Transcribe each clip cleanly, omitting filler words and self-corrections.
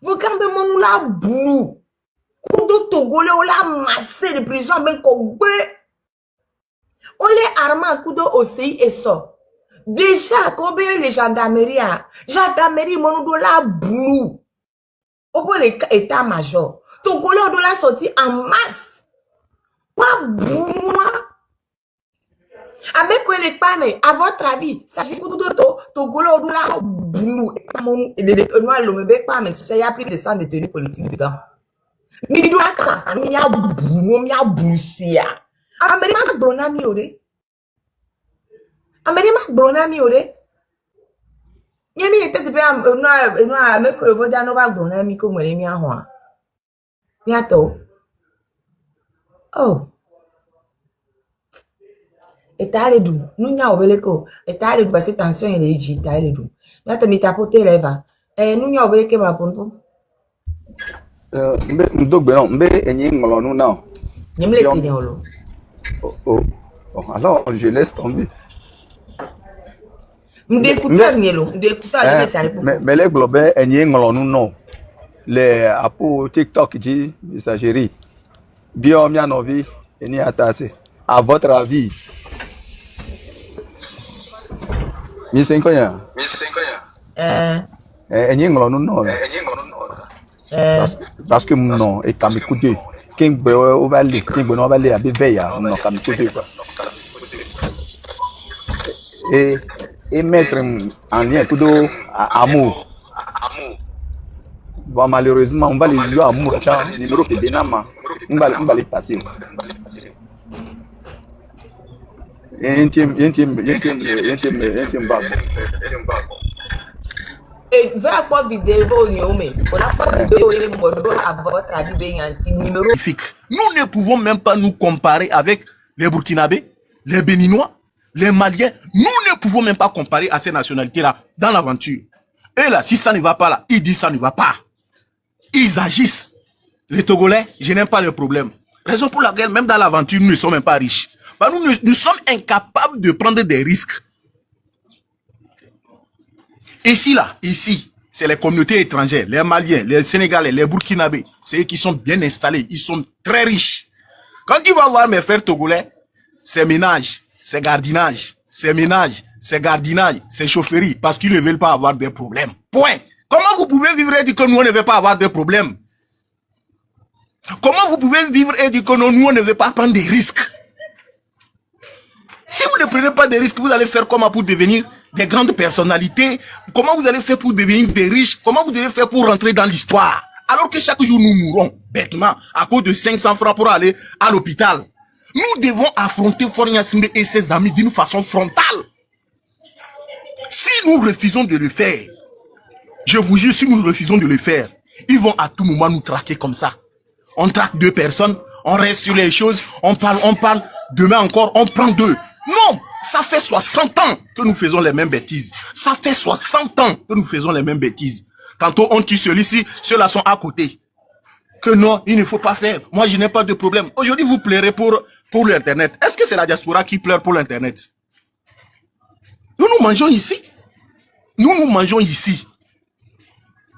Vous gardez mon la boulou. Kudo Togolais, on l'a massé de prison, ben Kogbe. On les armé Kudo aussi et ça. Déjà, Kobe les gendarmeries, gendarmerie, mon do la boulou. Au bout l'état-major. Togolais, on doit la sortir en masse. Pas boulou. Avec quoi les femmes, à votre avis, ça fait que Togolais, on doit la boulou. Et les noirs, le mec pas, mais il y a plus de 100 détenus politiques dedans. Midouaka, miya boulou, miya boussia. Amérique blona miore. Amérique blona miore. Yemi était depuis un mec que le voda nova blona mi comme elle mia hoa. Bientôt. Oh. Et t'as les doux. Nous n'y a obeleko. Et t'as les passer tension et les j, t'as les doux. Là, t'as mis ta pote leva. Et nous n'y a obeleke ma pompo. Alors, je laisse tomber. Mais les globes, les apôts TikTok, dit, messagerie. Bien, bien, novi, et ni attaché. À votre avis, mi 5 ans. Parce que non, et comme écoutez, King Boy va aller, King Boy va aller à Béveilla, non, comme écoutez quoi. Et mettre en lien tout amour. Bon, malheureusement, on va les jouer amour, numéro que Benama, on va les passer. Et vers quoi vidéo à votre avis numéro. Nous ne pouvons même pas nous comparer avec les Burkinabés, les Béninois, les Maliens. Nous ne pouvons même pas comparer à ces nationalités-là dans l'aventure. Et là, si ça ne va pas là, ils disent ça ne va pas. Ils agissent. Les Togolais, je n'aime pas le problème. Raison pour laquelle, même dans l'aventure, nous ne sommes même pas riches. Bah, nous sommes incapables de prendre des risques. Ici, c'est les communautés étrangères, les Maliens, les Sénégalais, les Burkinabés. C'est eux qui sont bien installés, ils sont très riches. Quand tu vas voir mes frères togolais, c'est ménage, c'est gardinage, c'est ménage, c'est gardinage, c'est chaufferie, parce qu'ils ne veulent pas avoir de problèmes. Point. Comment vous pouvez vivre et dire que nous, on ne veut pas avoir de problèmes? Comment vous pouvez vivre et dire que nous, on ne veut pas prendre des risques? Si vous ne prenez pas de risques, vous allez faire comment pour devenir des grandes personnalités? Comment vous allez faire pour devenir des riches? Comment vous devez faire pour rentrer dans l'histoire? Alors que chaque jour nous mourons bêtement à cause de 500 francs pour aller à l'hôpital. Nous devons affronter Faure Gnassingbé et ses amis d'une façon frontale. Si nous refusons de le faire, je vous jure, si nous refusons de le faire, ils vont à tout moment nous traquer comme ça. On traque 2 personnes, on reste sur les choses, on parle, demain encore, on prend 2. Non, ça fait 60 ans que nous faisons les mêmes bêtises. Ça fait 60 ans que nous faisons les mêmes bêtises. Tantôt on tue celui-ci, ceux-là sont à côté. Que non, il ne faut pas faire. Moi, je n'ai pas de problème. Aujourd'hui, vous pleurez pour l'Internet. Est-ce que c'est la diaspora qui pleure pour l'Internet? Nous mangeons ici. Nous mangeons ici.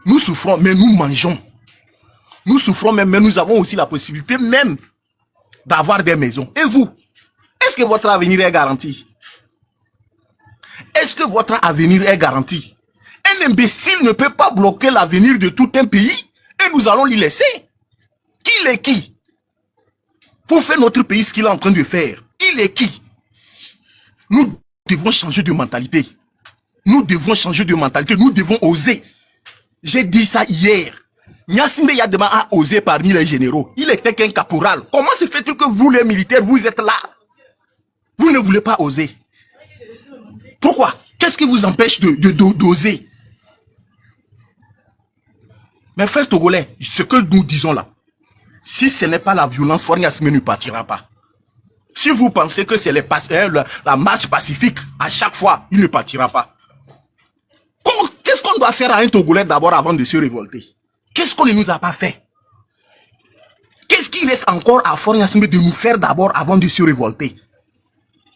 Nous souffrons, mais nous mangeons. Nous souffrons même, mais nous avons aussi la possibilité même d'avoir des maisons. Et vous? Est-ce que votre avenir est garanti? Est-ce que votre avenir est garanti? Un imbécile ne peut pas bloquer l'avenir de tout un pays et nous allons l'y laisser. Qui est qui? Pour faire notre pays ce qu'il est en train de faire. Il est qui? Nous devons changer de mentalité. Nous devons changer de mentalité. Nous devons oser. J'ai dit ça hier. Gnassingbé Yadema a osé parmi les généraux. Il était qu'un caporal. Comment se fait-il que vous, les militaires, vous êtes là? Vous ne voulez pas oser. Pourquoi? Qu'est-ce qui vous empêche d'oser? Mes frères togolais, ce que nous disons là, si ce n'est pas la violence, Faure Gnassingbé ne partira pas. Si vous pensez que c'est la marche pacifique, à chaque fois, il ne partira pas. Qu'est-ce qu'on doit faire à un Togolais d'abord avant de se révolter? Qu'est-ce qu'on ne nous a pas fait? Qu'est-ce qui reste encore à Faure Gnassingbé de nous faire d'abord avant de se révolter?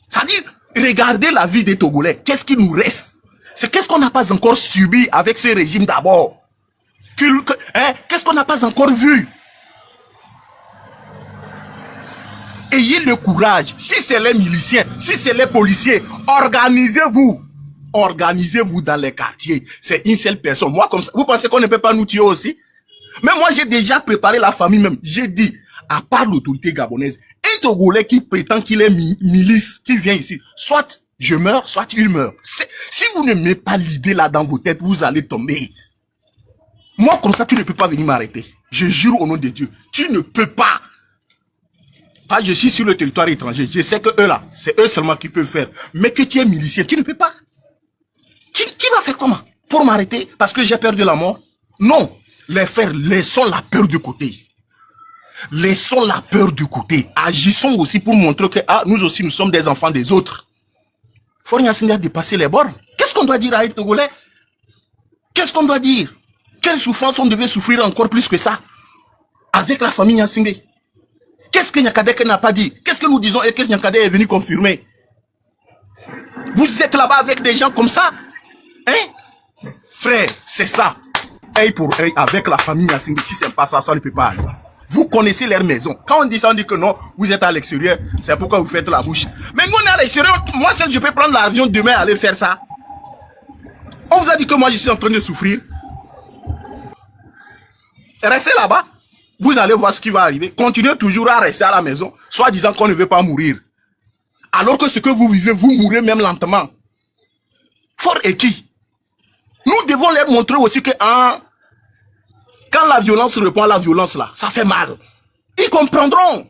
C'est-à-dire, regardez la vie des Togolais. Qu'est-ce qui nous reste? C'est qu'est-ce qu'on n'a pas encore subi avec ce régime d'abord? Qu'est-ce qu'on n'a pas encore vu? Ayez le courage. Si c'est les miliciens, si c'est les policiers, organisez-vous. Organisez-vous dans les quartiers. C'est une seule personne. Moi, comme ça, vous pensez qu'on ne peut pas nous tuer aussi? Mais moi, j'ai déjà préparé la famille même. J'ai dit, à part l'autorité gabonaise, un Togolais qui prétend qu'il est milice, qui vient ici, soit je meurs, soit il meurt. Si vous ne mettez pas l'idée là dans vos têtes, vous allez tomber. Moi, comme ça, tu ne peux pas venir m'arrêter. Je jure au nom de Dieu, tu ne peux pas. Ah, je suis sur le territoire étranger. Je sais que eux là, c'est eux seulement qui peuvent faire. Mais que tu es milicien, tu ne peux pas. Qui va faire comment? Pour m'arrêter parce que j'ai peur de la mort? Non. Les frères, laissons la peur de côté. Laissons la peur de côté. Agissons aussi pour montrer que nous aussi, nous sommes des enfants des autres. Faut Nyassingbe a dépassé les bornes. Qu'est-ce qu'on doit dire à un Togolais? Qu'est-ce qu'on doit dire? Quelle souffrance on devait souffrir encore plus que ça? Avec la famille Nyassingbe. Qu'est-ce que Nyakadeke n'a pas dit? Qu'est-ce que nous disons et qu'est-ce que Nyakadeke est venu confirmer? Vous êtes là-bas avec des gens comme ça? Hein? Frère, c'est ça. Œil pour œil avec la famille Nyassingbe. Si c'est pas ça, ça ne peut pas aller. Vous connaissez leur maison. Quand on dit ça, on dit que non, vous êtes à l'extérieur. C'est pourquoi vous faites la bouche. Mais nous, on est à l'extérieur. Moi, seul, je peux prendre l'avion demain et aller faire ça. On vous a dit que moi, je suis en train de souffrir. Restez là-bas. Vous allez voir ce qui va arriver. Continuez toujours à rester à la maison, soit disant qu'on ne veut pas mourir. Alors que ce que vous vivez, vous mourrez même lentement. Fort et qui? Nous devons leur montrer aussi que quand la violence répond à la violence là, ça fait mal. Ils comprendront.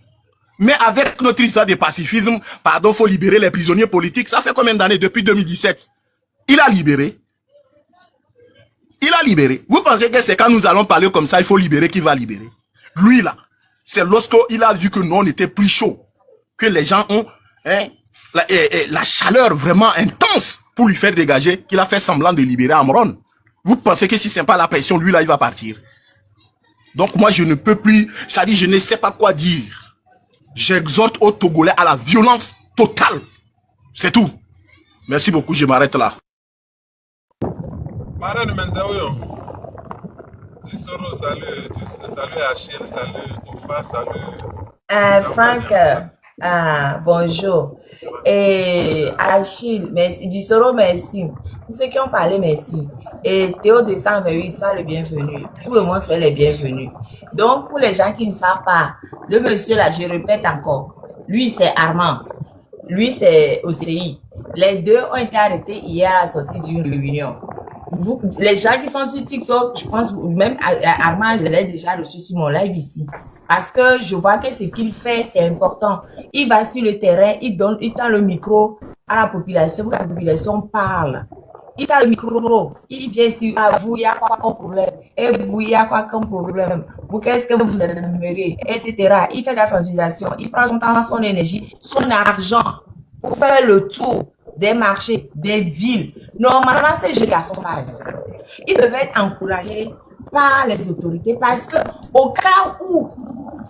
Mais avec notre histoire de pacifisme, pardon, faut libérer les prisonniers politiques. Ça fait combien d'années? Depuis 2017. Il a libéré. Il a libéré. Vous pensez que c'est quand nous allons parler comme ça, il faut libérer, qui va libérer? Lui là, c'est lorsqu'il a vu que nous on était plus chaud, que les gens ont la chaleur vraiment intense pour lui faire dégager, qu'il a fait semblant de libérer Amron. Vous pensez que si c'est pas la pression, lui là il va partir? Donc moi je ne peux plus, ça dit je ne sais pas quoi dire. J'exhorte aux Togolais à la violence totale. C'est tout. Merci beaucoup, je m'arrête là. Salut Achille, salut Kofa, salut. Franck, bonjour. Et Achille, merci. Disoro, merci. Tous ceux qui ont parlé, merci. Et Théo 228, ça le bienvenu. Tout le monde fait les bienvenus. Donc, pour les gens qui ne savent pas, le monsieur là, je répète encore, lui c'est Armand, lui c'est OCI. Les deux ont été arrêtés hier à la sortie d'une réunion. Les gens qui sont sur TikTok, je pense, même Armand, je l'ai déjà reçu sur mon live ici. Parce que je vois que ce qu'il fait, c'est important. Il va sur le terrain, il tend le micro à la population, pour que la population parle. Il tend le micro, il vient ici, vous, il y a quoi comme problème? Et vous, il y a quoi comme problème? Vous, qu'est-ce que vous aimeriez? Etc. Il fait de la sensibilisation, il prend son temps, son énergie, son argent pour faire le tour des marchés, des villes. Normalement, ces jeunes garçons, par exemple, ils devaient être encouragés par les autorités parce que au cas où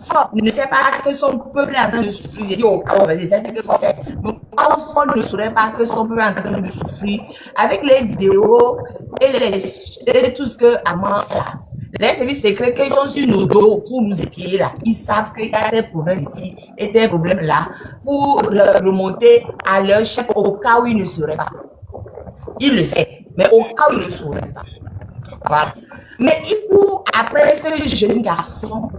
Ford ne sait pas que son peuple est en train de souffrir, j'ai dit au cas où, c'est que Ford ne saurait pas que son peuple est en train de souffrir avec les vidéos et tout ce que Armand fait là. Les services secrets qui sont sur nos dos pour nous épier là, ils savent qu'il y a des problèmes ici et des problèmes là pour remonter à leur chef au cas où ils ne sauraient pas. Ils le savent, mais au cas où ils ne sauraient pas. Voilà. Mais il court après ces jeunes garçons.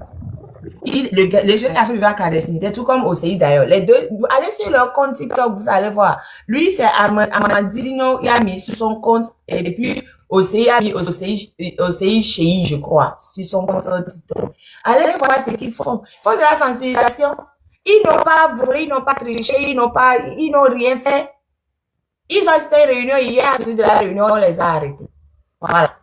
Les jeunes garçons vivent en clandestinité, tout comme OCI d'ailleurs. Les deux, allez sur leur compte TikTok, vous allez voir. Lui, c'est Amandino, il a mis sur son compte, et puis OCI a mis OCI Chéi, je crois, sur son compte TikTok. Allez voir ce qu'ils font. Ils font de la sensibilisation. Ils n'ont pas volé, ils n'ont pas triché, ils n'ont rien fait. Ils ont fait une réunion hier, à la suite de la réunion, on les a arrêtés. Voilà.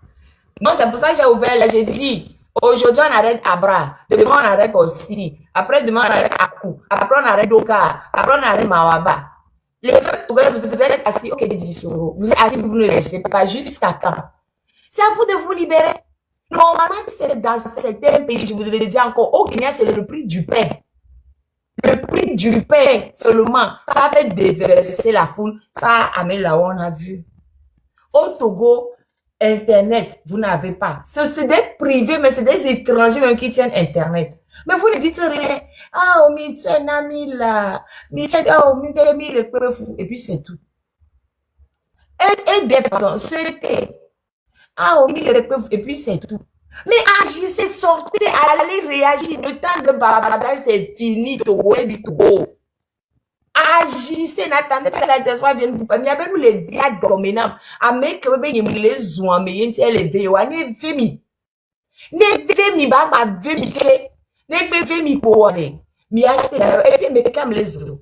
Donc, c'est pour ça que j'ai ouvert là, j'ai dit, aujourd'hui, on arrête Abra, demain, on arrête aussi, après, demain, on arrête Akou, après, on arrête Doka, après, on arrête Mawaba. Les peuples, vous êtes assis, ok, Disoro, vous êtes assis, vous ne restez pas, jusqu'à quand? C'est à vous de vous libérer. Normalement, c'est dans certains pays, je vous le dis encore, au Kenya, c'est le prix du pain. Le prix du pain seulement, ça fait déverser la foule, ça amène là où on a vu. Au Togo, Internet, vous n'avez pas. C'est des privés, mais c'est des étrangers même qui tiennent Internet. Mais vous ne dites rien. Ah, oh, mais tu es un ami là. Mais tu es, oh, mais tu es mis le peuple. Et puis c'est tout. Et bien, pardon, c'était. Ah, oh, mais le peuple. Et puis c'est tout. Mais agissez, sortez, allez réagir. Le temps de bavardage, c'est fini. Togo et du Togo. Agissez, n'attendez pas que la diaspora vienne vous parler. Il y a même les gars dominants. Mais que vous avez les zouans, mais il y a les véos. Ne femi. Ne femi, bah, femi, ne femi pour aller. Mais et puis, mais comme les autres.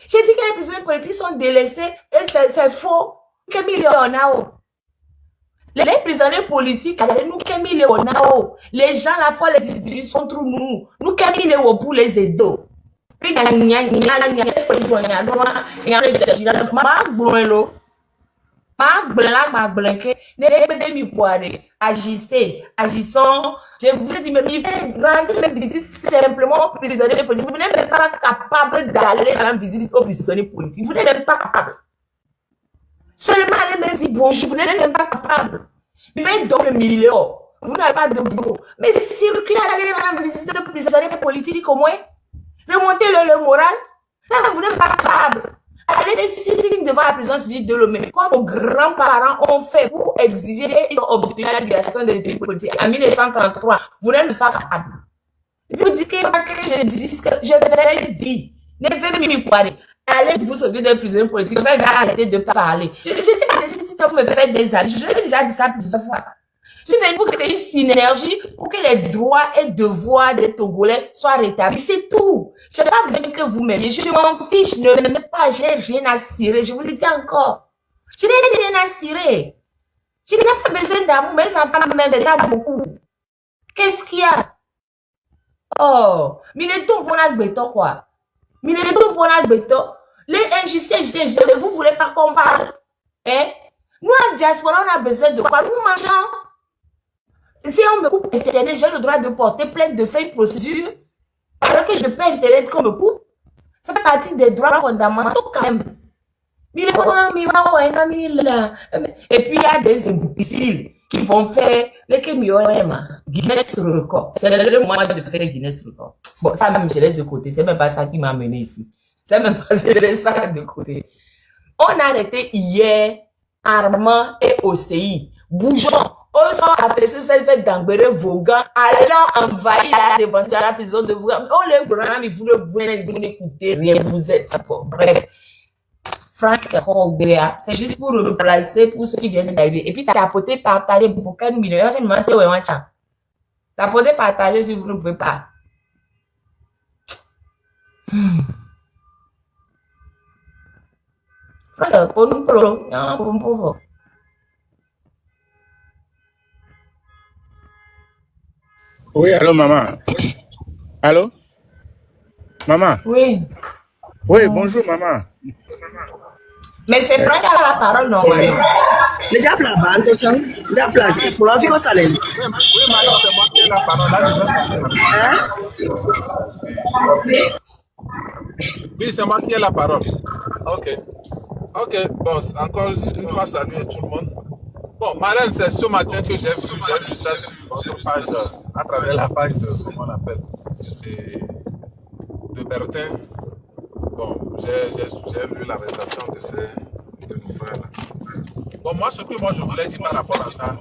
J'ai dit que les prisonniers politiques sont délaissés et c'est faux. Que millionnaires. Les prisonniers politiques, nous, que millionnaires. Les gens, la fois, les individus sont trop nous. Nous, que millionnaires pour les aider. Agissez, agissons. Je vous ai dit, mais il fait rendre une visite simplement aux prisonniers politiques. Vous n'êtes même pas capable d'aller dans la visite aux prisonniers politiques. Vous n'êtes même pas capable. Seulement aller même dire bonjour, vous n'êtes même pas capable. Mais dans le milieu, vous n'avez pas de boulot. Mais circuler aller dans la visite aux prisonniers politiques au moins. Remontez le moral. Ça, vous n'êtes pas capable. Allez des signes devant la prison civile de l'homme. Comme vos grands-parents ont fait pour exiger et ils ont obtenu la libération des détenus politiques en 1933. Vous n'êtes pas capable. Et puis vous dites que je dis ce que je vais dire. Ne faites pas parler. Allez vous sauver des prisonniers politiques. Ça va arrêter de parler. Je ne sais pas si tu me fais des amis. Je l'ai déjà dit ça plusieurs fois. Je suis venu pour créer une synergie pour que les droits et devoirs des Togolais soient rétablis. C'est tout. Je n'ai pas besoin que vous m'aimiez. Je m'en fiche. Je ne m'aime pas. Je n'ai rien à cirer. Je vous le dis encore. Je n'ai rien à cirer. Je n'ai pas besoin d'amour. Mes enfants m'aiment beaucoup. Qu'est-ce qu'il y a? Oh, mais les tons pour la béton, quoi. Mais les tons pour la béton. Les injustices, vous ne voulez pas qu'on parle. Hein? Nous, en diaspora, on a besoin de quoi? Nous mangeons. Si on me coupe Internet, j'ai le droit de porter plainte, de faire une procédure. Alors que je paie Internet qu'on me coupe. Ça fait partie des droits fondamentaux quand même. Et puis il y a des imbéciles qui vont faire les Guinness Record. C'est le moment de faire Guinness Record. Bon, ça même, je laisse de côté. C'est même pas ça qui m'a amené ici. C'est même pas, je laisse ça de côté. On a arrêté hier Armand et OCI. Bougeons. On sont affaissés, ça fait d'Angbere Vogan, allant envahir la défense de la prison de Vogan. On les bras, mais vous n'écoutez rien, vous êtes pas. Bref. Franck Robert, c'est juste pour replacer pour ceux qui viennent d'arriver. Et puis, tapoter, partager pour quel million. Je me demande où est tapoter, partager si vous ne pouvez pas. Franck, pour nous, pour Oui, allô, maman. Allô? Maman? Oui. Oui, bonjour, maman. Mais c'est Franck qui a la parole, non? Oui. Le diable là-bas, attention. Le diable là, c'est pour la vie qu'on s'allait. Oui, madame, c'est moi qui ai la parole. Là, oui, c'est moi qui ai la parole. Ok. Ok, bon, encore une fois, salut à tout le monde. Bon, Marlène, c'est ce matin que j'ai lu ça sur votre page, à travers la page de, comment on appelle, de Bertin. Bon, j'ai lu la rédaction de nos frères-là. Bon, moi, ce que je voulais dire par rapport à ça,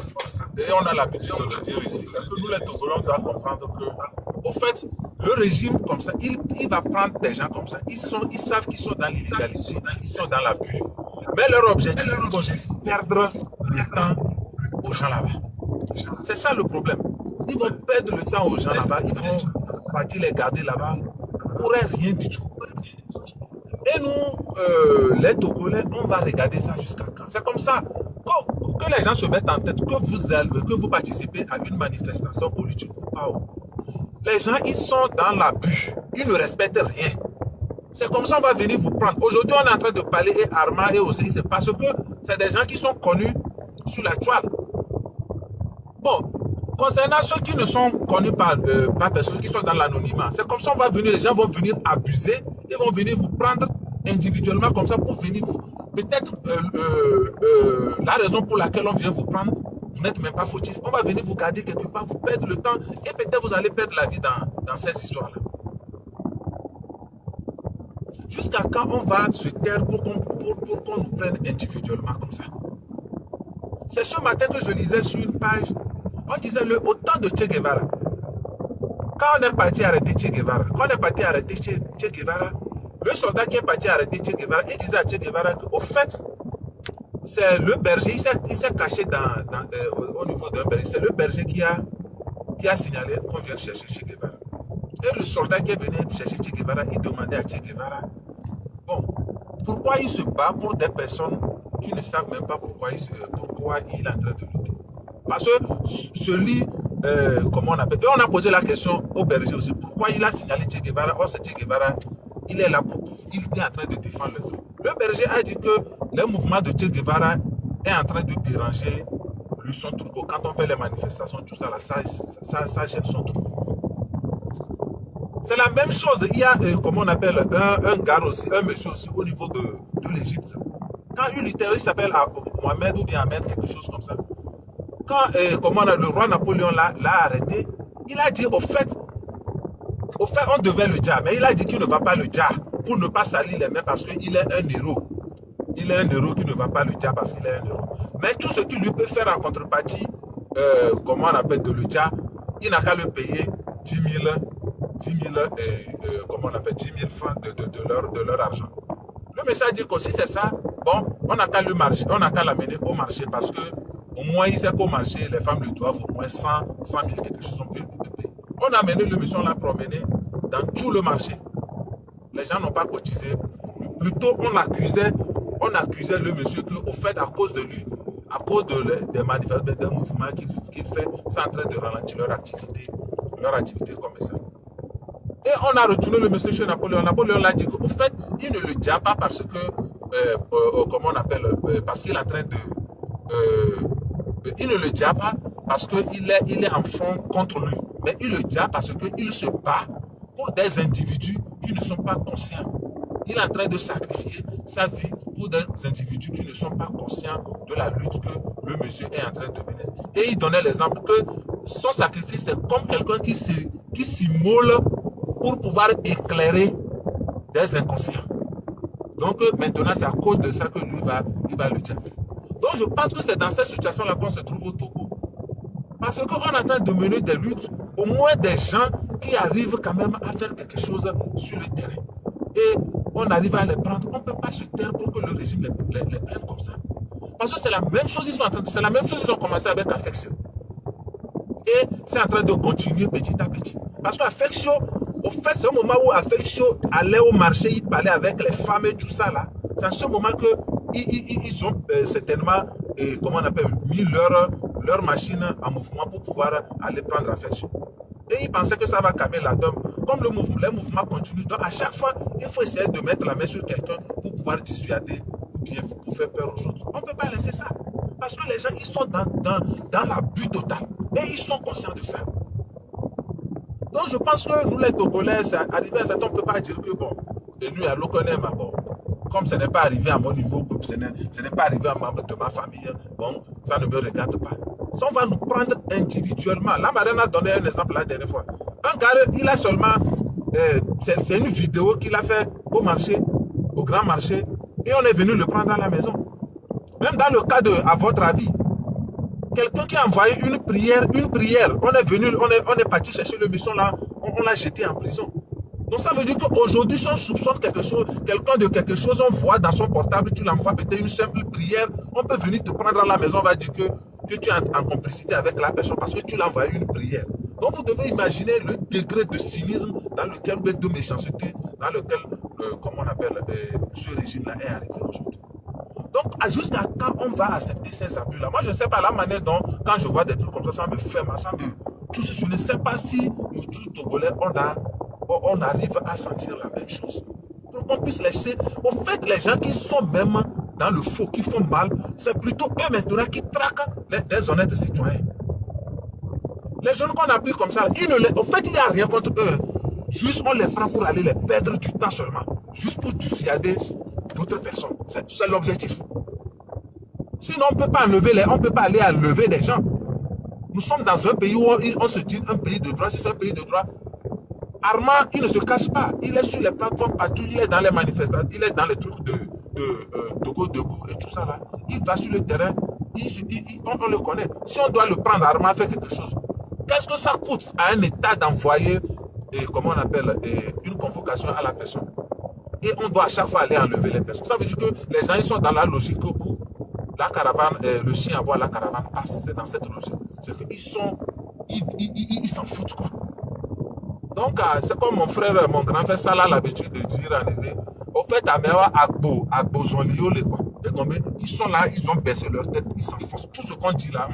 et on a l'habitude de le dire ici, c'est que nous, les Togolais, on doit comprendre que, au fait, le régime comme ça, il va prendre des gens comme ça. Ils savent qu'ils sont dans l'illégalité, ils sont dans l'abus. Mais leur objectif, ils vont juste perdre le temps aux gens là-bas. C'est ça le problème. Ils vont perdre le temps aux gens là-bas, ils vont partir les garder là-bas pour rien du tout. Et nous, les Togolais, on va regarder ça jusqu'à quand. C'est comme ça que les gens se mettent en tête que vous participez à une manifestation politique ou pas. Les gens, ils sont dans l'abus. Ils ne respectent rien. C'est comme ça qu'on va venir vous prendre. Aujourd'hui, on est en train de parler et Armand et aussi, c'est parce que c'est des gens qui sont connus sur la toile. Bon, concernant ceux qui ne sont connus par personne, qui sont dans l'anonymat, c'est comme ça qu'on va venir, les gens vont venir abuser, ils vont venir vous prendre individuellement comme ça pour venir vous... Peut-être la raison pour laquelle on vient vous prendre, vous n'êtes même pas fautif. On va venir vous garder quelque part, vous perdre le temps et peut-être vous allez perdre la vie dans ces histoires-là. Jusqu'à quand on va se taire pour qu'on nous prenne individuellement comme ça? C'est ce matin que je lisais sur une page, on disait au temps de Che Guevara. Quand on est parti arrêter Che Guevara, Che Guevara, le soldat qui est parti arrêter Che Guevara, il disait à Che Guevara qu'au fait, c'est le berger, il s'est caché au niveau d'un berger, c'est le berger qui a signalé qu'on vient chercher Che Guevara. Et le soldat qui est venu chercher Che Guevara, il demandait à Che Guevara, bon, pourquoi il se bat pour des personnes qui ne savent même pas pourquoi il est en train de lutter. Parce que celui, comment on appelle, et on a posé la question au berger aussi, pourquoi il a signalé Che Guevara, or c'est Che Guevara, il est là, il est en train de défendre le truc. Le berger a dit que le mouvement de Che Guevara est en train de déranger son troupeau. Quand on fait les manifestations, tout ça, là, ça gêne son troupeau. C'est la même chose. Il y a, comment on appelle, un gars aussi, un monsieur aussi au niveau de l'Égypte. Quand une terroriste s'appelle Mohamed ou bien Ahmed, quelque chose comme ça. Quand le roi Napoléon l'a arrêté, il a dit au fait, on devait le dire, mais il a dit qu'il ne va pas le dire pour ne pas salir les mains parce qu'il est un héros. Il est un héros qui ne va pas le dire parce qu'il est un héros. Mais tout ce qu'il lui peut faire en contrepartie, comment on appelle de le dire, il n'a qu'à le payer 10 000 francs de leur argent. Le monsieur a dit que si c'est ça, bon, on n'a qu'à l'amener au marché parce que au moins il sait qu'au marché, les femmes lui doivent au moins 100 000 quelque chose. On a amené le monsieur, on l'a promené dans tout le marché. Les gens n'ont pas cotisé. Plutôt, on accusait le monsieur qu'au fait, à cause de lui, à cause des manifestations, des mouvements qu'il fait, c'est en train de ralentir leur activité comme ça. Et on a retourné le monsieur chez Napoléon. Napoléon l'a dit qu'au fait, il ne le dit pas parce que, comment on appelle, parce qu'il est en train de... il ne le dit pas parce qu'il est en fond contre lui. Mais il le dit parce qu'il se bat pour des individus qui ne sont pas conscients. Il est en train de sacrifier sa vie pour des individus qui ne sont pas conscients de la lutte que le monsieur est en train de mener. Et il donnait l'exemple que son sacrifice, c'est comme quelqu'un qui s'immole pour pouvoir éclairer des inconscients. Donc maintenant, c'est à cause de ça que lui il va le dire. Donc je pense que c'est dans cette situation-là qu'on se trouve au Togo. Parce qu'on est en train de mener des luttes, au moins des gens qui arrivent quand même à faire quelque chose sur le terrain. Et on arrive à les prendre. On ne peut pas se taire pour que le régime les prenne comme ça. Parce que c'est la même chose, c'est la même chose qu'ils ont commencé avec Affection. Et c'est en train de continuer petit à petit. Parce qu'Affection, au fait, c'est au moment où Affection allait au marché, il parlait avec les femmes et tout ça là. C'est à ce moment qu'ils ont certainement, comment on appelle, mis leur machine en mouvement pour pouvoir aller prendre Affection. Et ils pensaient que ça va calmer la donne. Comme les mouvements continuent, donc à chaque fois, il faut essayer de mettre la main sur quelqu'un pour pouvoir dissuader ou bien pour faire peur aux autres. On ne peut pas laisser ça. Parce que les gens, ils sont dans l'abus total. Et ils sont conscients de ça. Donc je pense que nous les Togolais, arrivé à ça, on ne peut pas dire que bon, et nous à l'Okonem, bon, comme ce n'est pas arrivé à mon niveau, ce n'est pas arrivé à un membre de ma famille, bon, ça ne me regarde pas. Si on va nous prendre individuellement, la Marine a donné un exemple la dernière fois. Un gars, il a seulement, c'est une vidéo qu'il a fait au marché, au grand marché, et on est venu le prendre à la maison. Même dans le cas de, à votre avis, quelqu'un qui a envoyé une prière, on est venu, on est parti chercher le mission là, on l'a jeté en prison. Donc ça veut dire qu'aujourd'hui, si on soupçonne quelque chose, quelqu'un de quelque chose, on voit dans son portable, tu l'envoies peut-être une simple prière, on peut venir te prendre à la maison, on va dire que tu es en complicité avec la personne parce que tu l'as envoyé une prière. Donc vous devez imaginer le degré de cynisme dans lequel, de méchanceté, dans lequel, comment on appelle, ce régime-là est arrivé aujourd'hui. Donc, jusqu'à quand on va accepter ces abus-là? Moi, je ne sais pas la manière dont, quand je vois des trucs comme ça me fait mal, je ne sais pas si nous tous Togolais, on arrive à sentir la même chose. Pour qu'on puisse laisser. Au fait, les gens qui sont même dans le faux, qui font mal, c'est plutôt eux maintenant qui traquent les honnêtes citoyens. Les jeunes qu'on a pris comme ça, au fait, il n'y a rien contre eux. Juste, on les prend pour aller les perdre du temps seulement. Juste pour dissuader d'autres personnes. C'est l'objectif. Sinon, on ne peut pas aller enlever des gens. Nous sommes dans un pays où on se dit un pays de droit. Si c'est un pays de droit, Armand, il ne se cache pas. Il est sur les plateformes partout. Il est dans les manifestations. Il est dans les trucs de Togo debout et tout ça là. Il va sur le terrain. On le connaît. Si on doit le prendre, Armand fait quelque chose. Qu'est-ce que ça coûte à un État d'envoyer, comment on appelle, une convocation à la personne? Et on doit à chaque fois aller enlever les personnes. Ça veut dire que les gens ils sont dans la logique où la caravane, le chien aboie, la caravane passe. C'est dans cette logique. C'est qu'ils sont, ils s'en foutent quoi. Donc, c'est comme mon frère, mon grand frère Salah a l'habitude de dire en effet, au fait, Agbo, Zonliole, quoi. Ils sont là, ils ont baissé leur tête, ils s'enfoncent. Tout ce qu'on dit là,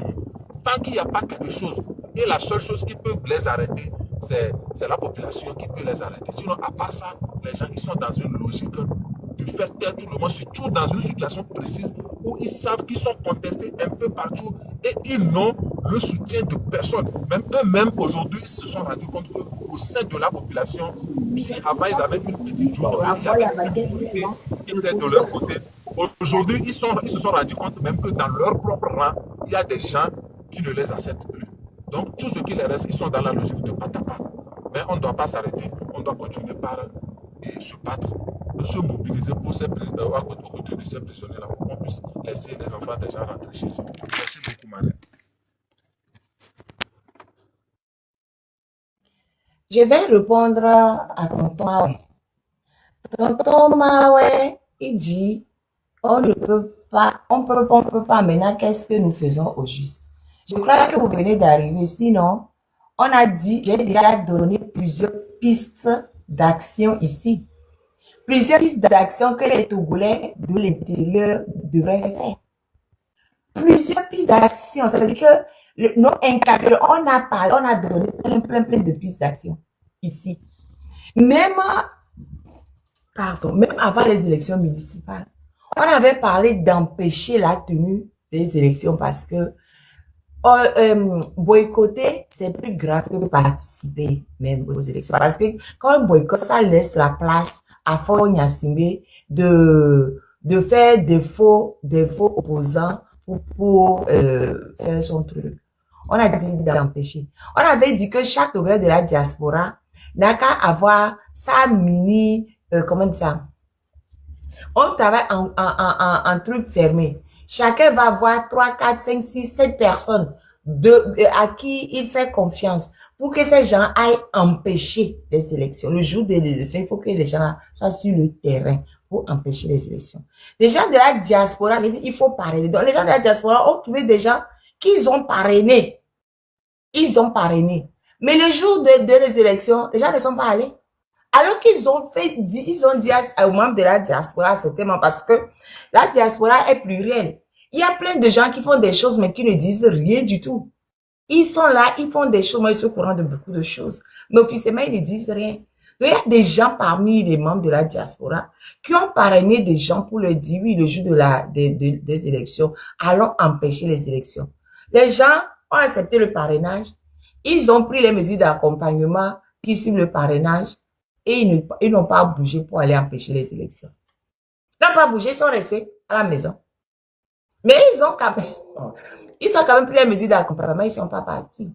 tant qu'il n'y a pas quelque chose, et la seule chose qui peut les arrêter, c'est la population qui peut les arrêter. Sinon, à part ça, les gens, ils sont dans une logique de faire taire tout le monde, surtout dans une situation précise où ils savent qu'ils sont contestés un peu partout et ils n'ont le soutien de personne. Même eux-mêmes, aujourd'hui, ils se sont rendus compte qu'au sein de la population, si avant ils avaient une petite journée, il y avait qui était de leur côté. Aujourd'hui, ils se sont rendus compte même que dans leur propre rang, il y a des gens qui ne les acceptent plus. Donc, tout ce qui les reste, ils sont dans la logique de patapa. Mais on ne doit pas s'arrêter. On doit continuer par se battre, se mobiliser pour aux côtés de ces prisonniers-là, pour qu'on puisse laisser les enfants des gens rentrer chez eux. Merci beaucoup, Marie. Je vais répondre à tonton Mawe. Tonton Mawe, il dit, on ne peut pas maintenant, qu'est-ce que nous faisons au juste? Je crois que vous venez d'arriver, sinon, on a dit, j'ai déjà donné plusieurs pistes d'action ici. Plusieurs pistes d'action que les Togolais de l'intérieur devraient faire. Plusieurs pistes d'action, c'est-à-dire que nos encadreurs, on a parlé, on a donné plein de pistes d'action ici. Même avant les élections municipales, on avait parlé d'empêcher la tenue des élections parce que boycotter, c'est plus grave que participer même aux élections. Parce que quand on boycotte, ça laisse la place à Faure Gnassingbé de faire des faux opposants pour faire son truc. On a dit d'empêcher. On avait dit que chaque Togolais de la diaspora n'a qu'à avoir sa mini, comment dire ça? On travaille en truc fermé. Chacun va avoir 3, 4, 5, 6, 7 personnes à qui il fait confiance pour que ces gens aillent empêcher les élections. Le jour des élections, il faut que les gens soient sur le terrain pour empêcher les élections. Les gens de la diaspora, il faut parrainer. Donc, les gens de la diaspora ont trouvé des gens qu'ils ont parrainés. Ils ont parrainé. Mais le jour de les élections, les gens ne sont pas allés. Alors qu'ils ont dit aux membres de la diaspora, certainement parce que la diaspora est plurielle. Il y a plein de gens qui font des choses, mais qui ne disent rien du tout. Ils sont là, ils font des choses, mais ils sont au courant de beaucoup de choses. Mais officiellement, ils ne disent rien. Donc, il y a des gens parmi les membres de la diaspora qui ont parrainé des gens pour leur dire, oui, le jour des élections, allons empêcher les élections. Les gens ont accepté le parrainage. Ils ont pris les mesures d'accompagnement qui suivent le parrainage. Et ils n'ont pas bougé pour aller empêcher les élections. Ils n'ont pas bougé, ils sont restés à la maison. Mais ils ont quand même pris les mesures d'accompagnement, ils ne sont pas partis.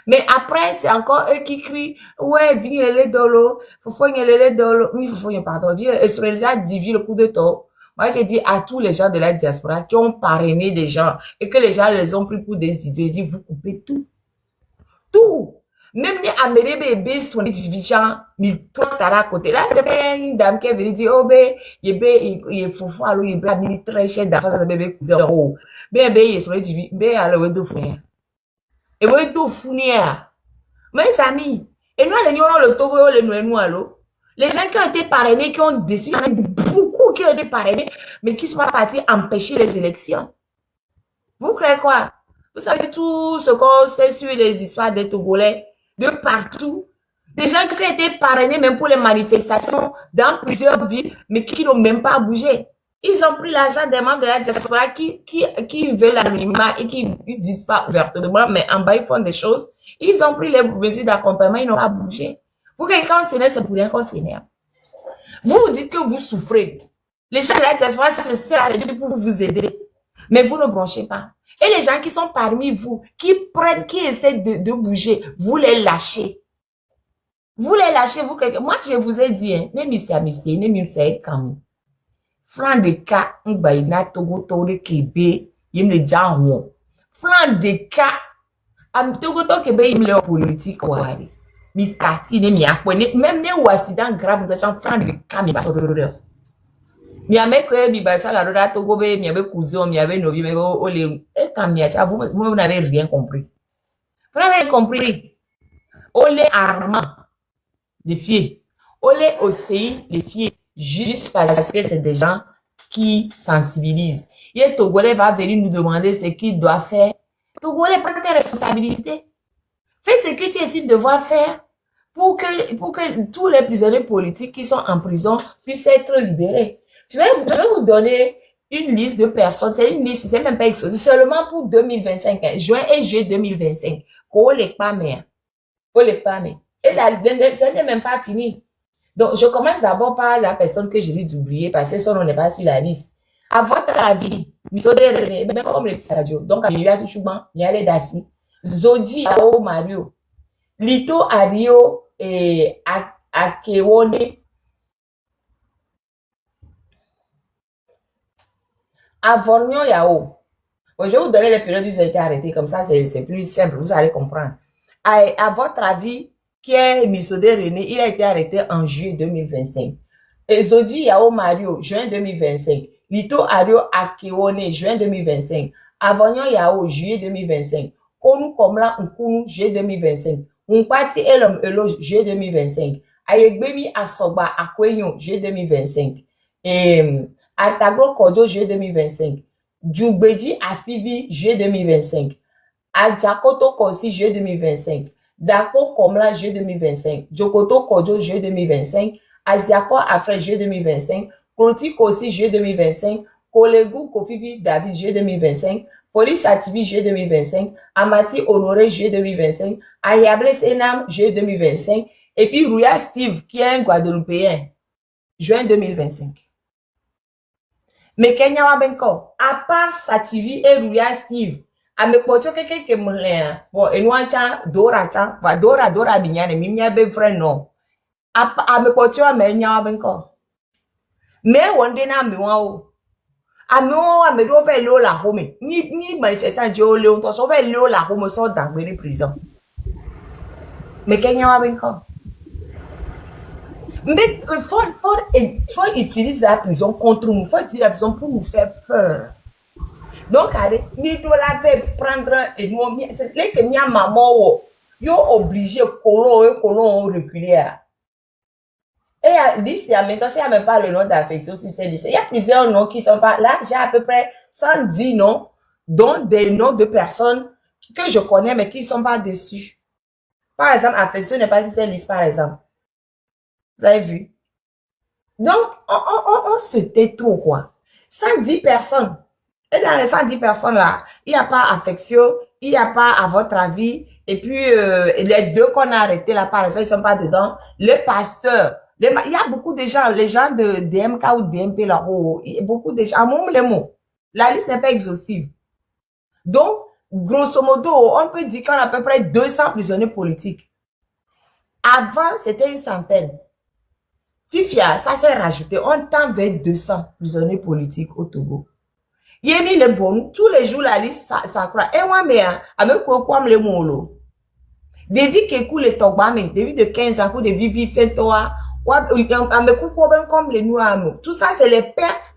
Mais après, c'est encore eux qui crient, ouais, viens les dolo, pardon, viens, sur les divise le coup de tort. Moi, j'ai dit à tous les gens de la diaspora qui ont parrainé des gens et que les gens les ont pris pour des idées, j'ai dit, vous coupez tout. Tout. Même les Américains, bébés, sont des divisions, mais tout à côté. Là, il y a une dame qui est venue dire, oh, ben, il est fou, alors, il est très cher d'affaires, le bébé, zéro. Bébé, il est sur les divisions, ben, alors, il est tout fou. Et vous êtes tout fou, mes amis. Et nous, les gens, le Togo, les gens qui ont été parrainés, qui ont décidé, il y en a beaucoup qui ont été parrainés, mais qui ne sont pas partis empêcher les élections. Vous croyez quoi? Vous savez tout ce qu'on sait sur les histoires des Togolais, de partout. Des gens qui ont été parrainés même pour les manifestations dans plusieurs villes, mais qui n'ont même pas bougé. Ils ont pris l'argent des membres de la diaspora qui veulent l'anonymat et qui ne disent pas ouvertement, mais en bas, ils font des choses. Ils ont pris les mesures d'accompagnement, ils n'ont pas bougé. Vous, quelqu'un s'énerve, c'est pour rien qu'on s'énerve. Vous dites que vous souffrez. Les gens de la diaspora se servent pour vous aider. Mais vous ne branchez pas. Et les gens qui sont parmi vous, qui prennent, qui essaient de bouger, vous les lâchez. Vous les lâchez, vous. Moi, je vous ai dit, hein, ne m'y s'amuser, ne m'y faire comme. Flan de cas, n'baïna togo tore kebe, yim le jahon. Flan de cas, am togo to kebe yim le politique wari. Mi kati ne mi apone, même ne ou accident grave de chan flan de cas mi basororo. Mi ame kwe mi basa la roda togo be, mi ame cousin, mi ame novi, mi ole, et quand mi acha, vous n'avez rien compris. Vous n'avez rien compris. Ole armand. Les filles. Olé aussi, les filles, juste parce que c'est des gens qui sensibilisent. Et Togolais va venir nous demander ce qu'il doit faire. Togolais, prends tes responsabilités. Fais ce que tu estimes devoir faire pour que tous les prisonniers politiques qui sont en prison puissent être libérés. Je vais vous donner une liste de personnes. C'est une liste, c'est même pas exhaustive. Seulement pour 2025, hein, juin et juillet 2025. Olé, pas mère. Olé, pas mère. Et ça n'est même pas fini. Donc, je commence d'abord par la personne que je lui oublier parce que son nom n'est pas sur la liste. À votre avis, même comme le Sadio, donc, il y a toujours il y a les Dassi, Zodi Ao Mario, Lito Ario et Akewone, Avornio Yao. Bon, je vais vous donner les périodes où ils ont été arrêtés, comme ça, c'est plus simple, vous allez comprendre. À votre avis, qui est Misodé René, il a été arrêté en juillet 2025. Et Zodi Yao Mario, juin 2025. Lito Ario Akewone, juin 2025. Avognon Yao, juillet 2025. Konu Komla Nkunu, juillet 2025. Mpati Elom Elo, juillet 2025. Ayegbemi Asoba Akwenyo, juillet 2025. Et Ataglo Kodo, juillet 2025. Djoubedi Afibi, juillet 2025. Adjakoto Kosi, juillet 2025. Dako Komla, juillet 2025. Djokoto Kojo, juillet 2025. Aziako Afre, juillet 2025. Kloti Kosi, juillet 2025. Kolegu Kofibi David, juillet 2025. Police Atibi, juillet 2025. Amati Honoré, juillet 2025. Ayables Enam, juillet 2025. Et puis Rouya Steve, qui est un Guadeloupéen, juin 2025. Mais Kenya Wabenko, à part Sativi et Rouya Steve, a me kpoto quelqu'un qui me l'a. Bon, et nous, Dora, va Dora, binyane, mimia be vrai non. A me kpoto a me nya benko. Mais one day na me wao. A me do ve lo la home. Ni manifestant jo le on to so ve lo la home so dans la prison. Mais Kenya wa benko. Mais faut utiliser la prison contre nous. Faut utiliser la prison pour nous faire peur. Donc, nous devons prendre et nous, c'est là que ma maman, yo obligé colon reculer. Et d'ici à maintenant, je n'ai même pas le nom d'affection sur cette liste. Il y a plusieurs noms qui sont pas là. J'ai à peu près 110 noms, dont des noms de personnes que je connais, mais qui ne sont pas dessus. Par exemple, affection n'est pas sur cette liste, par exemple. Vous avez vu? Donc, on se tait trop, quoi. 110 personnes. Et dans les 110 personnes là, il n'y a pas affection, il n'y a pas à votre avis. Et puis, les deux qu'on a arrêtés là, par exemple, ils ne sont pas dedans. Le pasteur, il y a beaucoup de gens, les gens de DMK ou DMP là-haut, il y a beaucoup de gens, les mots. La liste n'est pas exhaustive. Donc, grosso modo, on peut dire qu'on a à peu près 200 prisonniers politiques. Avant, c'était une centaine. Fifia, ça s'est rajouté. On tend vers 200 prisonniers politiques au Togo. Yémi le bon, tous les jours la liste ça croît. Et moi, mais, avec quoi me le molo. Des vies qui coulent les togbame, des vies de 15 ans, des vies fait toi. Avec quoi comme les noirs. Tout ça, c'est les pertes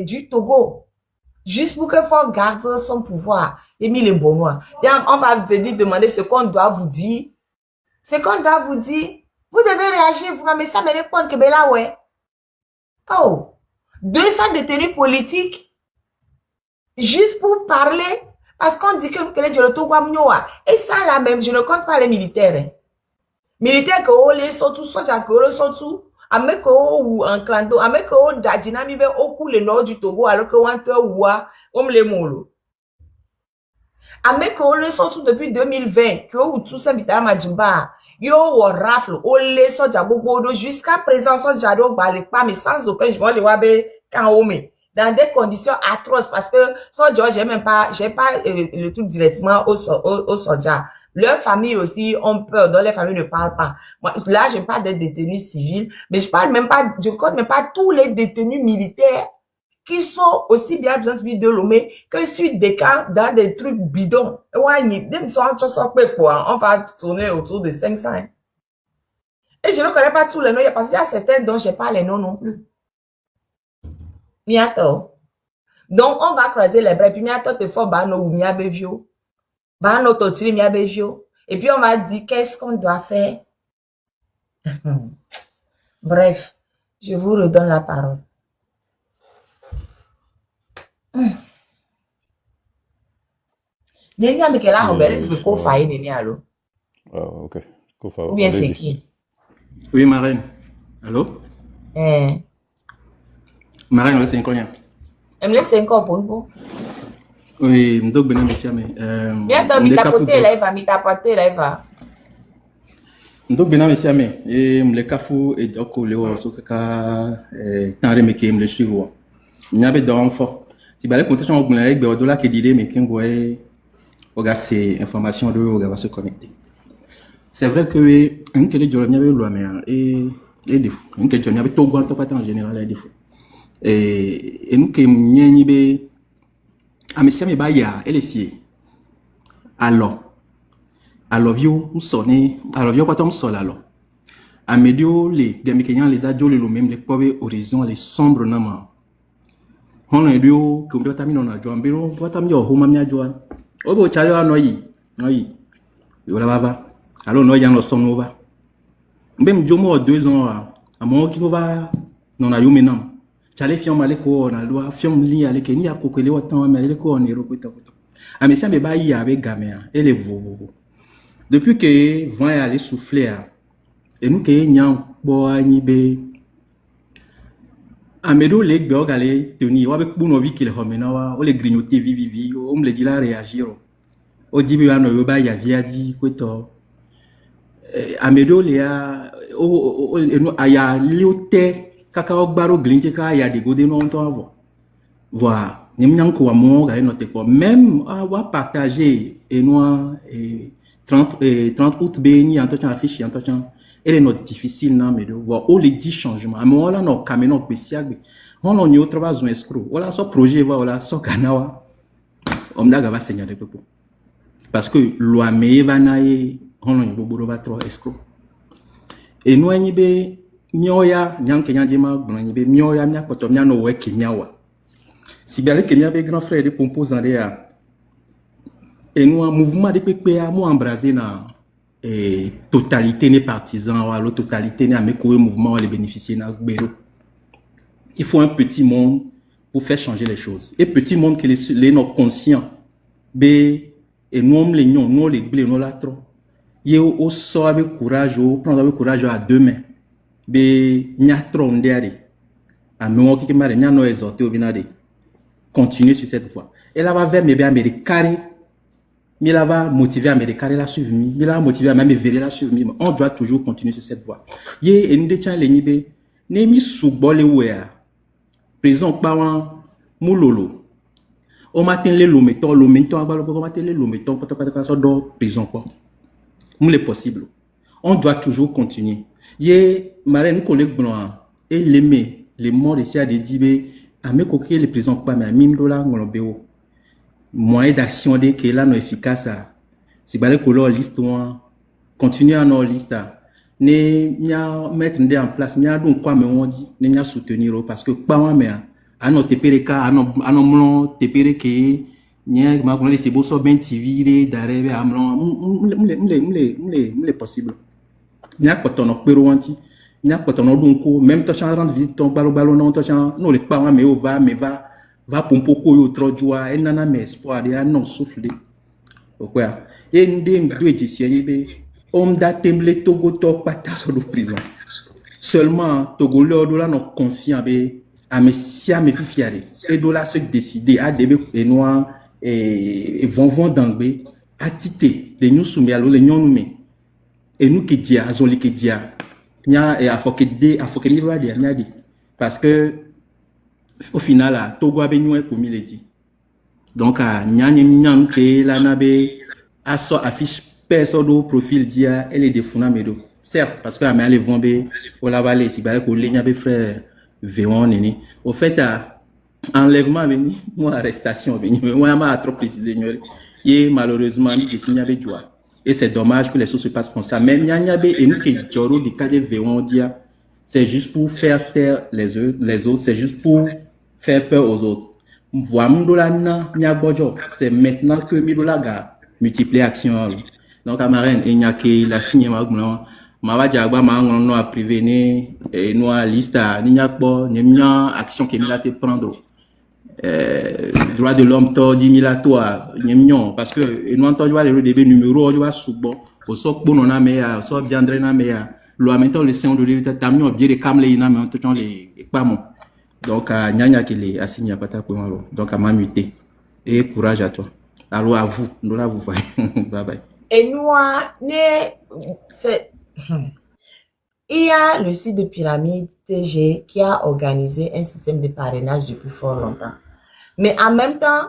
du Togo. Juste pour que faut garder son pouvoir. Yémi le bon, on va venir demander ce qu'on doit vous dire. Ce qu'on doit vous dire. Vous devez réagir, vous mais ça me répond que ben là, ouais. Oh. 200 détenus politiques, juste pour parler, parce qu'on dit que le Togo et ça là même, je ne compte pas les militaires. Hein. Militaires que les sortent, soit que les sortent, avec ou en clando, avec d'Adjinami au cou le nord du Togo, alors que on te voit comme les molos. Avec les sortent depuis 2020, que ou tout ça bita majimba. Yo, ou rafle, ou les soldats bobo, jusqu'à présent, soldats do balé pas, mais sans aucun, je vois les wabe, quand on met. dans des conditions atroces parce que son George, j'ai pas le truc directement au soldat. Leurs familles aussi ont peur, donc les familles ne parlent pas. Moi, là, je parle des détenus civils, mais je compte même pas tous les détenus militaires qui sont aussi bien dans ce de Lomé que sur des camps dans des trucs bidons. Ouais, on va tourner autour de 500. Hein. Et je ne connais pas tous les noms, parce qu'il y a certains dont je n'ai pas les noms non plus. Miato. Donc, on va croiser les bras, puis miato te faut bano ou miabevio. Bano totiri miabevio. Et puis, on va dire, qu'est-ce qu'on doit faire? Bref, je vous redonne la parole. Nenia me kela hobele se ko faye nenia allo. Ok. Ou bien c'est qui? Oui, marraine. Allô? Marraine, c'est combien? Elle me laisse encore pour nous. Oui, m'dok benin monsieur mais bientôt mi tapoter là, il va mi tapoter là, il va. M'dok benin monsieur mais et m'le kafu et doko lewo so kaka tanre me ke m'le suivre. N'yabe dans fort. Si balé contation au goulen avec be odola ke dide me ken goye oga ces informations de oga va se connecter. C'est vrai que un que les gens n'avaient pas le et des fois un que les gens n'avaient tout grand pas en général et des fois et nous que n'y be à monsieur me baya elle est alors vieux nous sonner alors vieux pas tom sol alors à medio les des Kenyans les dajo le même les pauvres horizon les sombres nama on a dit que on doit terminer on a joué mbiro doit terminer au home mia joa obo chale wa noyi yola baba alors nous y a nos sonova même jomo 2 ans à mon qui va non a yo maintenant chale fiam ale ko na loi fiam li ale ke ni akokele watan mais ale ko on est rekota a monsieur me ba yi avec gamin et les vovo depuis que vent aller souffler et nous que nyam bo ani be amedo le gbe ogale toni wa be kpuno vi kile homena wa o le grignoter vivi o me le dit la réagir o dibi wa no yo ba ya via di kweto amedo le a o aya liote kaka ogbaro glinje ka ya de gode no to avo voilà nyam ko wa mo ga no te ko même wa partager et noi 30 août béni en temps affiche en temps elle est not difficile non mais de voir all les 10 changements à moi là no camino spécial on a autre base un escroc voilà so projet voilà so kanawa on daga va seigneur de pepo parce que loi me va nae on a bobo va trop escroc et nous ni be mioya nyan kenya dima ni be mioya nya koto nya no we kenya wa si bien kenya be grand frère de composant là et nous un mouvement de PPA moi embrasé na totalité des partisans ou la totalité des mouvements les bénéficier na gbero. Il faut un petit monde pour faire changer les choses et petit monde que les non conscients et nous les non nous les blé nous la trop y au sort avec courage au prendre avec courage à deux mains be nya trop ndere a nous qui mare nya no exhorter au binade continuer sur cette voie et là va vers mes bien mais carré mais là va motiver à me décaler la suivre mais là motiver à même verrer la suivre on doit toujours continuer sur cette voie yé et nous détient les nibe nemi soubole wea prison pa mulolo o matin le lometon abalo ko matin le lometon pata so do prison quoi nous les possible on doit toujours continuer yé marraine collègue blanc et les morts ici à des dibe à me coquer les prisons pas mais $1000 ngolobeo moyen d'action de que là non efficace si balé couleur liste continuer à nos liste ne nya mettre en place nya donc quoi mais on dit ne nya soutenir parce que pas moi mais à nos tepéreka à nos mlon tepéré que nya ma connait c'est beau so ben TV d'arriver à mlon m'le possible nya kotono pero anti nya kotono donc même to change rendre vite ton balo non to change non le pas moi mais va pour beaucoup autre joie et nana mais espoir de non souffler quoi et ndem deux éditions be homme datemble togo to pata sur prison seulement togo le là non conscient be a messia me fifiare et do là se décider à debe et noir et vont d'angbe attité de nous soumis à le nyon mais et nous qui dia azoli qui dia nya et afoke livre dia nya di parce que au final là Togo a besoin comme il dit donc à nyam créé la nabe a so affiche personne au profil dia elle est de Funamedo certes parce que mais les vont be au la vallée si ba ko lenya be frère Véon nini au fait à enlèvement venu moi arrestation venu moi m'a trop précisé et malheureusement il signé avec joie et c'est dommage que les choses se passent comme ça mais nyanyabe et nous que joro de cadre Véon dia c'est juste pour faire taire les autres c'est juste pour faire peur aux autres. C'est maintenant que Midolaga multiplie action. Donc, à Marine, il y a qui la signé ma va dire ma a prévenir et nous à liste n'y a pas action qui m'a été prendre droit de l'homme to 10 000 à toi parce que nous entendons les début numéro je vois sous bon au sort bon on a meilleur sort viendrait na meilleur le maintenant le séance de l'éviter tamio bien les camles ina mais en tout temps les pas mon donc nyanya qui les assigné pas ta pour donc à m'amuter et courage à toi alors à vous nous là vous voyez bye bye et nous c'est il y a le site de Pyramide TG qui a organisé un système de parrainage depuis fort longtemps. Mais en même temps,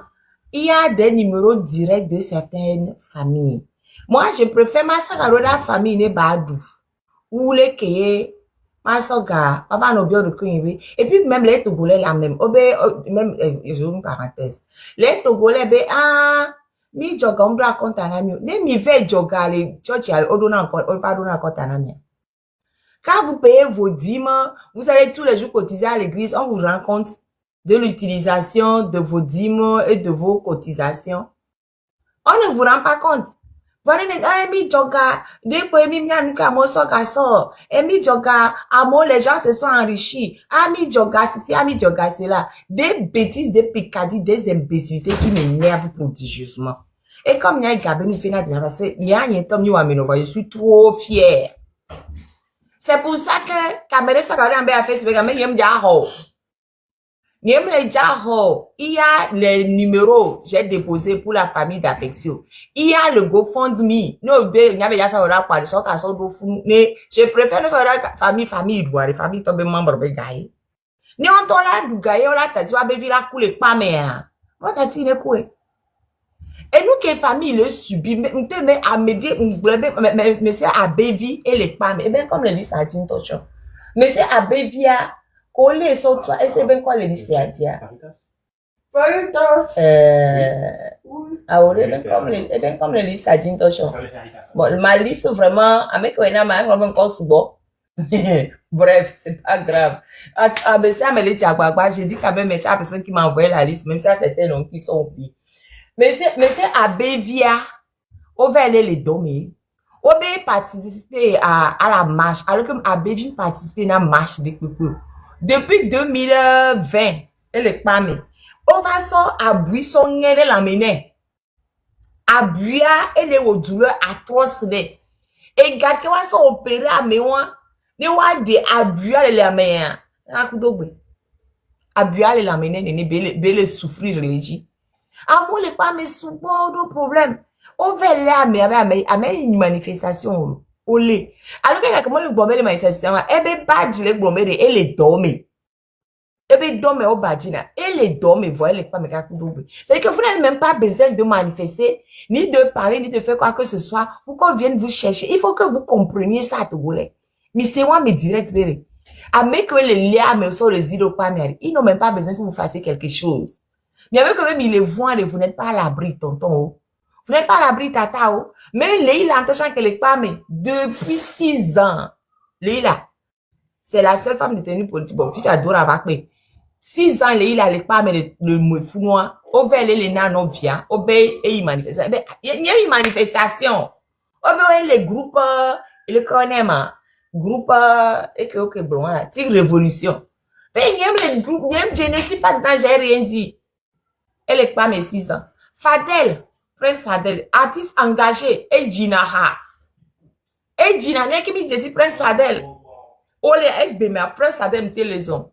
il y a des numéros directs de certaines familles. Moi, je préfère ma sagaroda famille ne badou. Ou les keye, ma saga, papa no bio de kuiwe. Et puis même les Togolais là même. Même, je vous une parenthèse. Les Togolais, mi joga umbra kontanamio. Ne mi ve joga le chochi odona kontanamio. Quand vous payez vos dîmes, vous allez tous les jours cotiser à l'église, on vous rend compte de l'utilisation de vos dîmes et de vos cotisations. On ne vous rend pas compte. Les gens se sont enrichis. Des bêtises, des picadilles, des imbécilités qui m'énervent prodigieusement. Et comme il y a je suis trop fière. C'est pour ça que Cameroun a fait ce il y a les numéros j'ai déposé pour la famille d'affection. Il y a le GoFundMe. Je préfère nous famille les familles tombent membres de gaï. Ne on tola du gaï on la tati wa bevi la coule pas mais moi tati ne coué. Et nous que famille le subit mais à me monsieur Abevi et les femmes et bien comme le dit ça dit tocho. Monsieur Abevi a collé sur toi et c'est bien quoi le dit ça dit. Comme le dit ça dit tocho. Bon ma liste vraiment avec Wena ma encore subo. Bref, c'est pas grave. Mais ça me le dit à j'ai dit quand même mais c'est la personne qui m'a envoyé la liste même ça c'était non qui sont oubliés. Monsieur Abevia, on va aller les dommer. On va participer à la marche. Alors que Abevia participe à la marche depuis 2020. Elle est pas mais. On va s'en abouir son nez de l'amener. Abouir, elle est au douleur atroce. Et gars qui va s'en opérer à mémoire. Ne va de abouir l'amener. Abouir l'amener, ne belle souffrir le régime. Amour les pas mes sous de problème. On va là mais une manifestation au lait. Alors que comment le bomber les manifestations et ben badge les bomber et les dormer. Et ben dormer au badina et les dormer voyez les pas mes gars c'est que vous n'avez même pas besoin de manifester ni de parler ni de faire quoi que ce soit pour qu'on vienne vous chercher. Il faut que vous compreniez ça Togolais. Mais c'est moi mes direct verrez. À mes que les liens mais sur les îles pas ils n'ont même pas besoin que vous fassiez quelque chose. Mais avec quand même, il les voit, vous n'êtes pas à l'abri, tonton. Vous n'êtes pas à l'abri, tata. Mais Leïla, en sachant qu'elle est pas, mais depuis 6 ans, Leïla, c'est la seule femme détenue politique. Bon, tu adores avec mais 6 ans, Leïla, elle est pas, mais le moufounois, au vers les nanovia, au vers et manifestation. Il y a une manifestation. Au vers les groupes, le connaît, groupe, et que, ok, bon, la tigre révolution. Mais il y a les groupes, je ne suis pas dedans, j'ai rien dit. Elle est pas mes 6 ans. Fadel, Prince Fadel, artiste engagé, et Jinaha. Et Jinaha, qui me dit Prince Fadel. Ole, et Bema, Prince Fadel, m'te les hommes.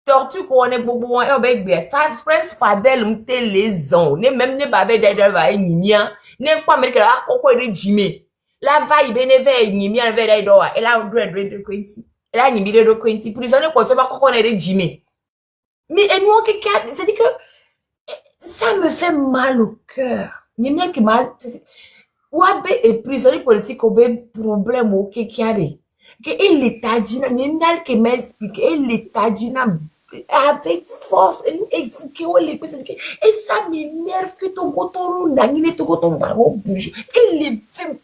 Tortue, qu'on est beaucoup, et avec Prince Fadel, m'te les hommes. Ne même ne babé d'aider, ni mien. Ne pas me dire, ah, coco, et Jimmy. La vaille, bénévole, ni mien, avec d'or. Elle a un dread de Quincy. Elle a une idée de Quincy. Prisonnier, pour se pas qu'on est Jimmy. Mais et nous, c'est-à-dire que ça me fait mal au cœur. Il y a qui m'a... Wabe est prisonnier politique, au problème au Kekiare. Que l'État dina, il y a qui m'explique, et l'État dina avec force, et ça m'énerve que ton coton, n'angine ton coton, baron bouge. Et les femmes,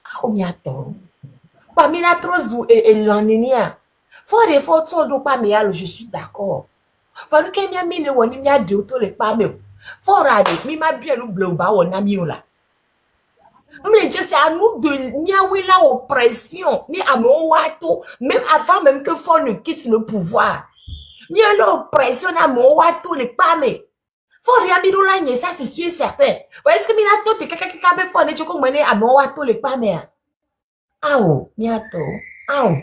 ah, on y attend. Parmi la trose et l'aninia. Fort et fort, pas mais je suis d'accord. Fanu ke mia mi le woni mia de auto le pa me. For rade mi ma bia no bleu ba wona mi ola. Me je c'est à nous de mia oui la oppression ni à mon wato même avant même que Ford ne quitte le pouvoir. Ni l'oppression à mon wato le pa me. For ya mi la ni ça c'est sûr et certain. Est-ce que mi la to te kaka be for ne joko mene à mon wato le pa me. Ah oh, mi ato. Ah oh.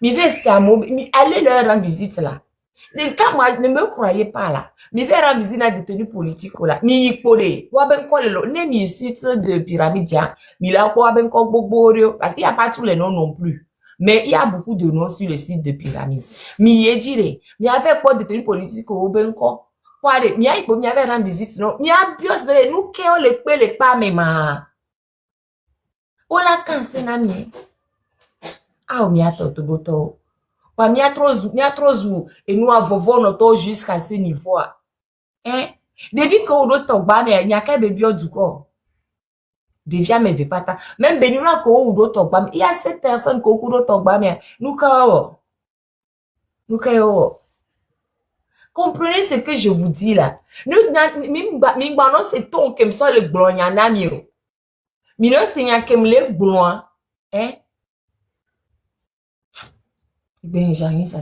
Mi vais ça mi aller leur rendre visite là. Le cas, moi, ne me croyez pas là. Mi vais rendre visite à détenu politique là. Mi y connaît. Ou ben quoi le ne mi site de pyramide. Mi là quoi ben quoi boborio. Parce qu'il n'y a pas tous les noms non plus. Mais il y a beaucoup de noms sur le site de pyramide. Mi y dire. Mi avait quoi détenu politique ou ben quoi. Quoi de. Mi avait rendre visite non. Mi a bios de nous qui on le pas mais ma. O la cancer na mi. Ah mi a to boto. Il y a trop et nous avons notre jusqu'à ce niveau. Hein? Depuis que vous êtes il y a qu'un bébé du corps. Déjà, mais veut pas ta. Même Benuna ko ou d'autres il y a 7 personnes qui ont d'autres nous kao. Nous kao. Comprenez ce que je vous dis là. Nous, non, c'est ton qui me soit le blanc, y en a mieux. Mais non, c'est y a qui me le blanc. Hein? Ben, j'ai rien, ça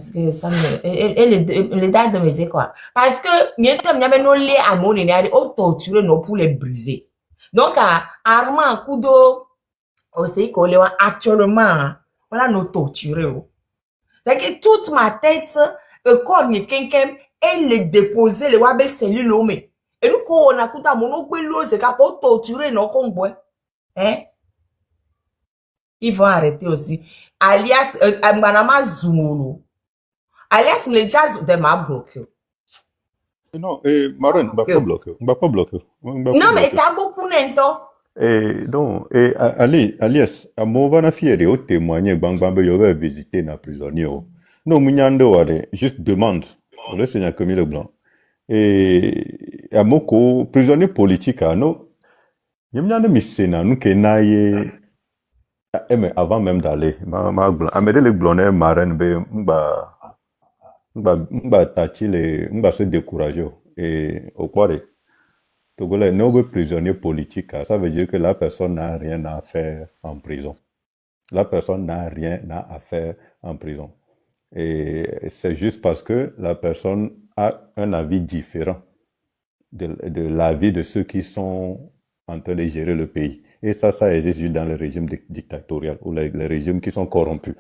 me, les dates de mes quoi. Parce que, il y a nos lait à mon énergie, au torturer nos pour les briser. Donc, Armand, Kudo, aussi, qu'on actuellement, voilà, nos torturer. C'est que toute ma tête, comme quelqu'un, elle les déposer, les wabe cellules, mais. Et nous, quand on a coupé mon eau, c'est qu'on torturer nos combats. Hein? Ils vont arrêter aussi. Alias, Manama Zumulu. Alias, me jazz de m'a bloqué. Non, Marine, on va pas bloquer. Non, mais t'as beaucoup d'intérêt. Non, alias, à mon van fier au témoigner, Bangbambe, il va visiter na prisonnier. Non, Mounyando, juste demande. Le Seigneur Camille Leblanc. Et à mon prisonnier politique, non, il y a un misséna, nous qui n'aille. Mais avant même d'aller, Amédée le blonnet marraine m'a se décourager et au quoi Togolais non prisonnier politique, ça veut dire que la personne n'a rien à faire en prison. La personne n'a rien à faire en prison. Et c'est juste parce que la personne a un avis différent de l'avis de ceux qui sont en train de gérer le pays. Et ça existe juste dans les régimes dictatoriaux ou les régimes qui sont corrompus.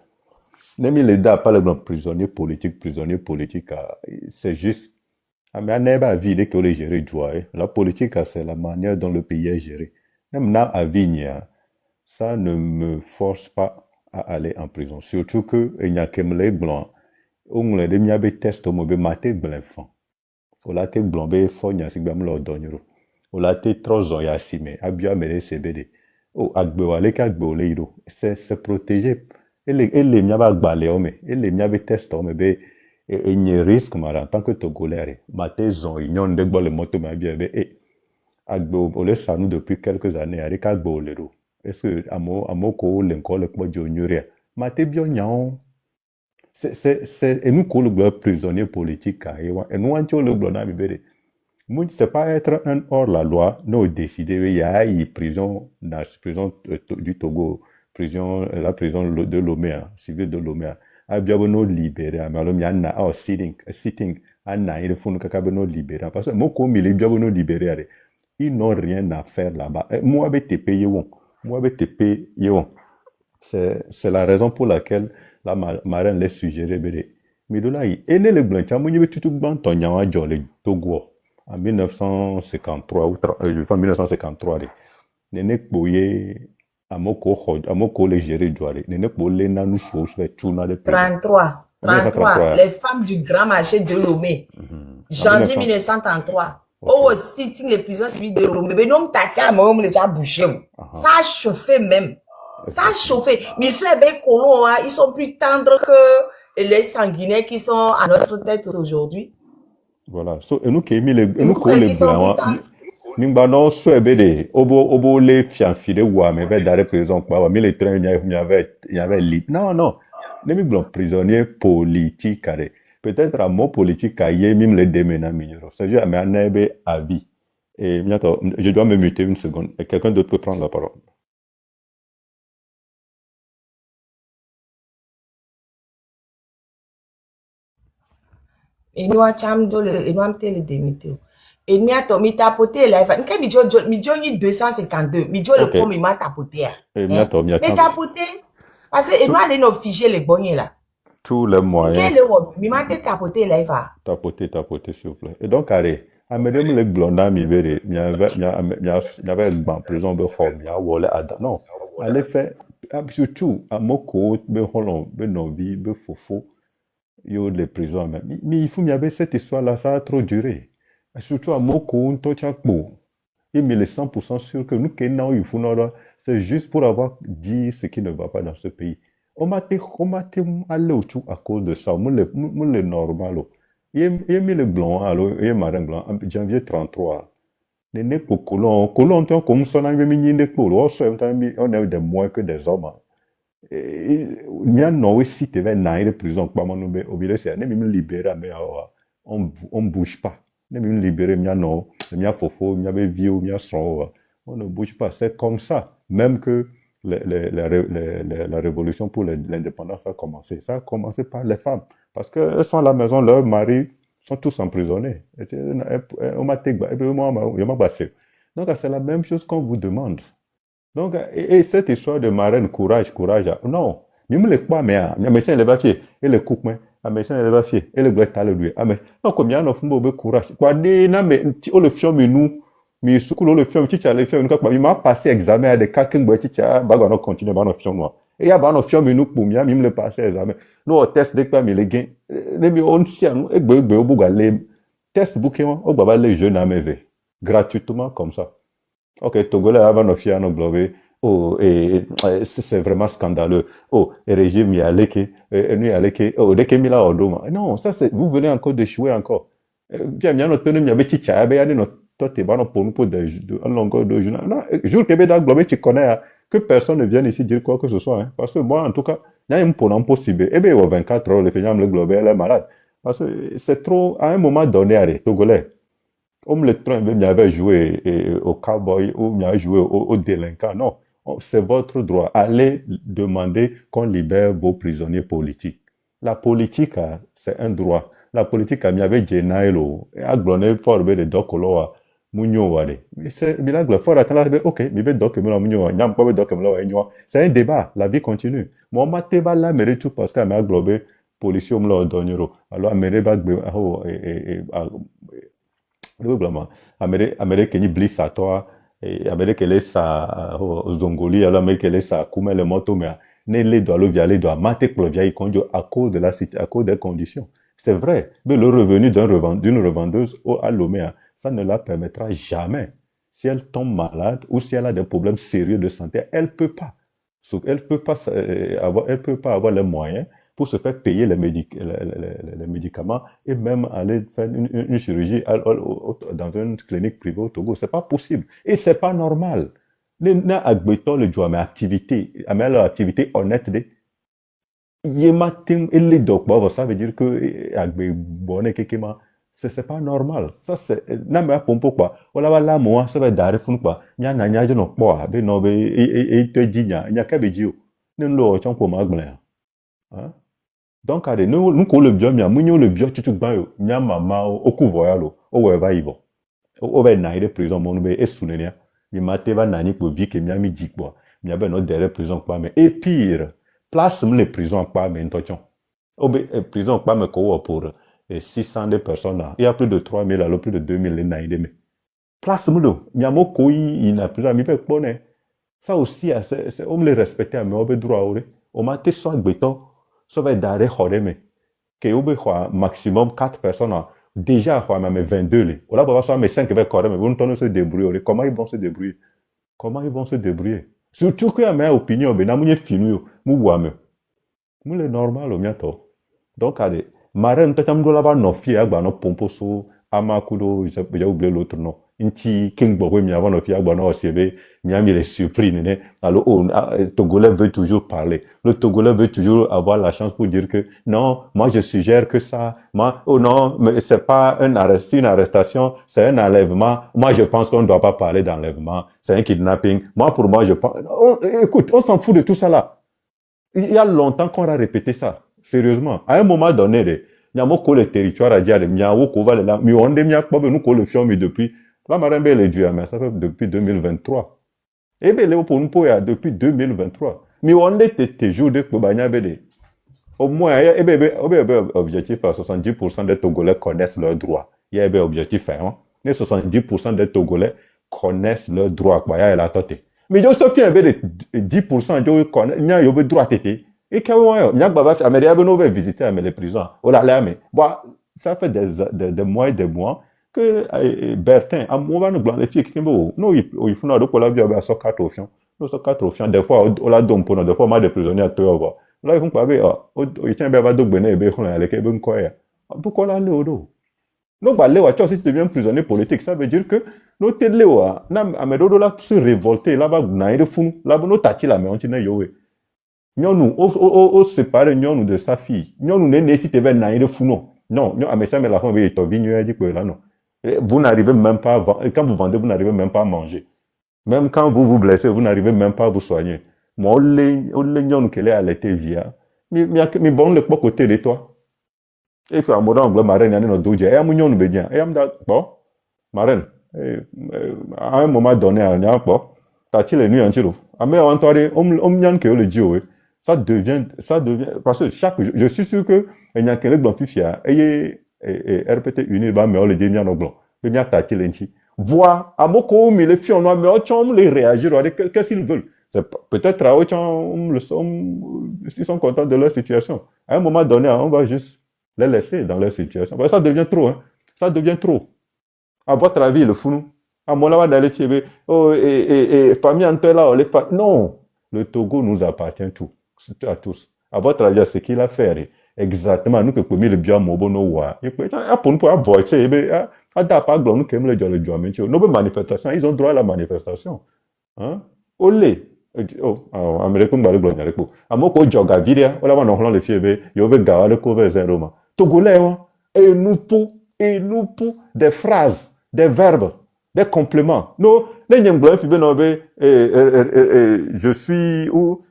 Même les pas les prisonniers politiques, c'est juste, mais on n'a pas vie que les gérer doit. La politique, c'est la manière dont le pays est géré. Même là, à Vigne, ça ne me force pas à aller en prison. Surtout que, il n'y a que les blancs. On les des tests, on me maté blanc. On l'a été blanc, il faut y a si bien leur donner. On l'a été trop en yassime, abia mere CBD. Oh, agbewale kagbeoleiro. C'est protégé. Et les miens va gbalé, et les miens va tester, mais il y a risque, en tant que Togolais. Maté zon, il y a un débat le moto, mais bien, et agbeole ça nous depuis quelques années, avec agbeolero. Est-ce que, à mon co, l'encore, le quoi, j'ignorais. Maté bien, non. Et nous, le bloc prisonnier politique, et nous, on le bloc, moi, c'est pas être un hors-la-loi, nous décider, il y a une prison du Togo, la prison de Lomé, civile de Lomé, a bien nous libérer, mais alors il y a un sitting, il faut nous nous libérer, parce que moi, comme il est bien nous libérer, ils n'ont rien à faire là-bas. Moi, avec tes pays, c'est la raison pour laquelle la marine les suggérer, mais de là, il est le blanc, il y a tout le temps, il y a un jolly Togo. En 1953, 1953, les Néné Boye, amoko les gérer douare. Ne pour les nanous choses fait tout na de prison. 33. 33. Les femmes du grand marché de Lomé. Janvier 1933. Oh, sitting les prisons civiles de Lomé. Mais non, t'as moi, on déjà bouché. Ça a chauffé même. Ça a chauffé. Mais ceux les colons, ils sont plus tendres que les sanguinaires qui sont à notre tête aujourd'hui. Voilà. So, et nous qui mis les blancs, nous non soit bédé. Obo les fianfilés ou à mes dans les prisons quoi. Mais les trains il y avait libre. Non. Les blancs prisonniers politiques carré. Peut-être à mot politique à y même les déménager meilleur. C'est juste à mes avis. Et bientôt, je dois me muter une seconde. Et quelqu'un d'autre peut prendre la parole. Et nous avons le démité. Et nous avons tapoté là. Nous avons 252. Nous avons le premier m'a tapoté. Mais tapoté. Parce que nous allons nous figer les bonnets là. Tous les moyens. Mais m'a tapoté là. Tapoter, s'il vous plaît. Et donc, allez, à mesure que les blonds il y avait en prison de forme, il y a Wole Ada. Non, allez faire, surtout, à Moko, Beholon, Benovi, Befofo, yo les prisons même. Mais il faut, il y avait cette histoire-là, ça a trop duré. Surtout à Moko, on touche à Kbo. Et mais les 100% sûr que nous, c'est juste pour avoir dit ce qui ne va pas dans ce pays. On m'a allé au tout à cause de ça. Moi, le normal. Il y a mis le blanc, alors, il y a marin blanc, en janvier 33. Les nez pour colons, comme ça, on a mis des colons, on a des moins que des hommes. Il y a non, si tu veux, naïre prison, pas mon nom, obéir, c'est, même libéré, mais on bouge pas. Même libéré, il y a non, il y a fofo, il y a vieux, il y a son, on ne bouge pas. C'est comme ça. Même que la révolution pour l'indépendance a commencé. Ça a commencé par les femmes. Parce qu'elles sont à la maison, leurs maris sont tous emprisonnés. Donc, c'est la même chose qu'on vous demande. Donc, et cette histoire de marraine, courage, non. Même les quoi, mais médecin, il va fier, et les coups, mais médecin, il va fier, et le blé, t'as le lui. Mais, non, comme il y a un enfant, courage. Quoi, non, mais, on le fion, mais nous, mais ce que le film, tu as le film, il m'a passé examen à des cas qui ont continué à faire noir. Et il y a un film, mais nous, pour moi, même le passé examen. Nous, on teste des cas, mais les gains, les on sait, nous, et les tests bouquins, on va les jeunes à mes gratuitement, comme ça. Ok, Togolais, avant de faire un globe, oh, et c'est vraiment scandaleux. Oh, et régime, il y a l'éké, nous, il y a l'éké, oh, dès qu'il y a l'ordre. Non, ça, c'est, vous venez encore d'échouer encore. Bien, il y a notre tenue, il y a petit tcha, il y a notre toi, tu es bon pour nous pour un longueur de journée. Non, jour que dans Globé, tu connais, que personne ne vienne ici dire quoi que ce soit, hein. Parce que moi, en tout cas, il y a un pour impossible. Eh bien, au 24 heures, le peignant, le Globé, elle est malade. Parce que c'est trop, à un moment donné, allez, Togolais. On le train, il y avait joué au cowboy, ou il y avait joué au délinquant. Non. C'est votre droit. Allez demander qu'on libère vos prisonniers politiques. La politique, c'est un droit. La politique, il y avait Jenailo, et à Glonné, fort de Dokolo, c'est un débat, la vie continue. Moi, ma va là, mais tout parce qu'elle m'a globé, police, on me l'a donné. Alors, Amérique, ni bliss à toi, Amérique, elle est sa, Zongoli, alors, Amérique, elle est sa, Koumé, le moto, mais, ne les doit le vialer, doit mater que le vieil conduit à cause de la cité, à cause des conditions. C'est vrai, mais le revenu d'une revendeuse à Lomé, ça ne la permettra jamais. Si elle tombe malade ou si elle a des problèmes sérieux de santé, elle peut pas avoir les moyens pour se faire payer les médicaments et même aller faire une chirurgie dans une clinique privée au Togo. C'est pas possible. Et c'est pas normal. Les activité honnête de ça veut dire que c'est pas normal. Ça c'est n'a pas pourquoi. Voilà voilà moi ça va d'arrêt fou quoi. Nya na nya je no quoi be no be et te dinya nya ka be dio. Ne lo chon pour magble. Hein? Donc allez nous ko le bio mia munyo le bio tutu gban yo. Nya mama o ku voyalo. O we va yibo. O be na ide prison mon be esunenia. Mi mate va nani ko vi ke mia mi dikbo. Mia be no derrière prison quoi mais et pire place les prisons quoi mais ntochon. O be prison quoi me ko pour et 600 de personnes là. Il y a plus de 3000, alors plus de 2000 les naïdés. Place moulo. Miamo koi, il n'a plus jamais fait bonnet. Ça aussi, on me le respecte, mais on veut droit, on m'a été soit béton, soit d'arrêt, que on veut maximum 4 personnes, déjà, même 22, les. On a pas besoin de 5 avec mais vous ne se débrouiller. Comment ils vont se débrouiller? Comment ils vont se débrouiller? Surtout qu'il y a une opinion, mais n'a fini, c'est normal, donc, allez, Marraine, peut-être que là-bas, non, fille, no pomposo, amakudo, j'ai oublié l'autre nom. Inti, King Bobo, mi avant, no fille, no OCB, mi a mis les surprises, né. Alors, le Togolais veut toujours parler. Le Togolais veut toujours avoir la chance pour dire que, non, moi, je suggère que ça, moi, oh non, mais c'est pas une arrestation, c'est un enlèvement. Moi, je pense qu'on ne doit pas parler d'enlèvement. C'est un kidnapping. Moi, pour moi, je pense, écoute, on s'en fout de tout ça là. Il y a longtemps qu'on a répété ça. Sérieusement. À un moment donné, il y a le territoire à dire, il y a mais on est bien, nous, le fion, mais depuis, la marine, elle est due, mais ça fait depuis 2023. Eh bien, pour nous, depuis 2023. Mais on est toujours de au moins, il y a un objectif, 70% des Togolais connaissent leurs droits. Il y a un objectif, hein. Mais 70% des Togolais connaissent leurs droits, quoi. Il y a la tête. Mais je sais qu'il y a 10% de connaissent, il y a un droit tété. Et quand il y a visiter les prisons, ça fait des mois et des mois que Bertin, à moi, nous les filles qui nous, il faut nous pour la vie avec 4 options. Nous sommes 4 options. Des fois, on la donne pour nous, des fois, on a des prisonniers à tout. Là, ils font pas bien. Ils tiennent bien à donc bener et bien, on a les kébens quoi. Pourquoi là, le dos? Non, bah, Léo, si tu deviens prisonnier politique, ça veut dire que nous t'es Léo, à Médodo là, se révolter, là-bas, n'a rien de fou, là-bas, nous t'as la mais on t'y yoé. Nous, on sépare nous de sa fille. Nous, nécessitons de n'a rien de fou, non. Non, nous, à mes mais la femme, il est venu, il dit que là, non. Vous n'arrivez même pas à vendre, quand vous vendez, vous n'arrivez même pas à manger. Même quand vous vous blessez, vous n'arrivez même pas à vous soigner. Moi, on l'aigne, qu'elle est à l'été, via. Mais bon, le côté de toi. Et puis, à un moment, marraine, il y a notre doudja. Et à mon yon, bédien. Et à bon, marraine, à un moment donné, à un bon, t'as-tu les nuits en tiro? À mais on t'aurait, on que le dio, ça devient, parce que je suis sûr que, il y a quelqu'un blanc fifia, et RPT uni, mais on le dit, il y a un blanc. Il y a t'as-tu l'enti. Vois, à mon coup, mais les filles, on a, mais on les réagir, qu'est-ce qu'ils veulent? Peut-être à ils sont contents de leur situation. À un moment donné, on va juste les laisser dans leur situation. Ça devient trop, hein. Ça devient trop. À votre avis, le fou, à mon avis, d'aller fier, famille en là, les femmes. Non. Le Togo nous appartient à tous. À votre avis, ce qu'il a fait, exactement, nous, que pour le bien, mobono, wa. Et puis, pour nous, pour avoir, à pas nous, qui aiment le joie, mais nos manifestations, ils ont droit à la manifestation. Hein? Olé. Américain, bari blanc, y'a à mon co joga viria, on va non le fier, il y avait gawa le cover zéro. Togolais, et nous pour des phrases, des verbes, des compléments. Non, les blancs, je suis où,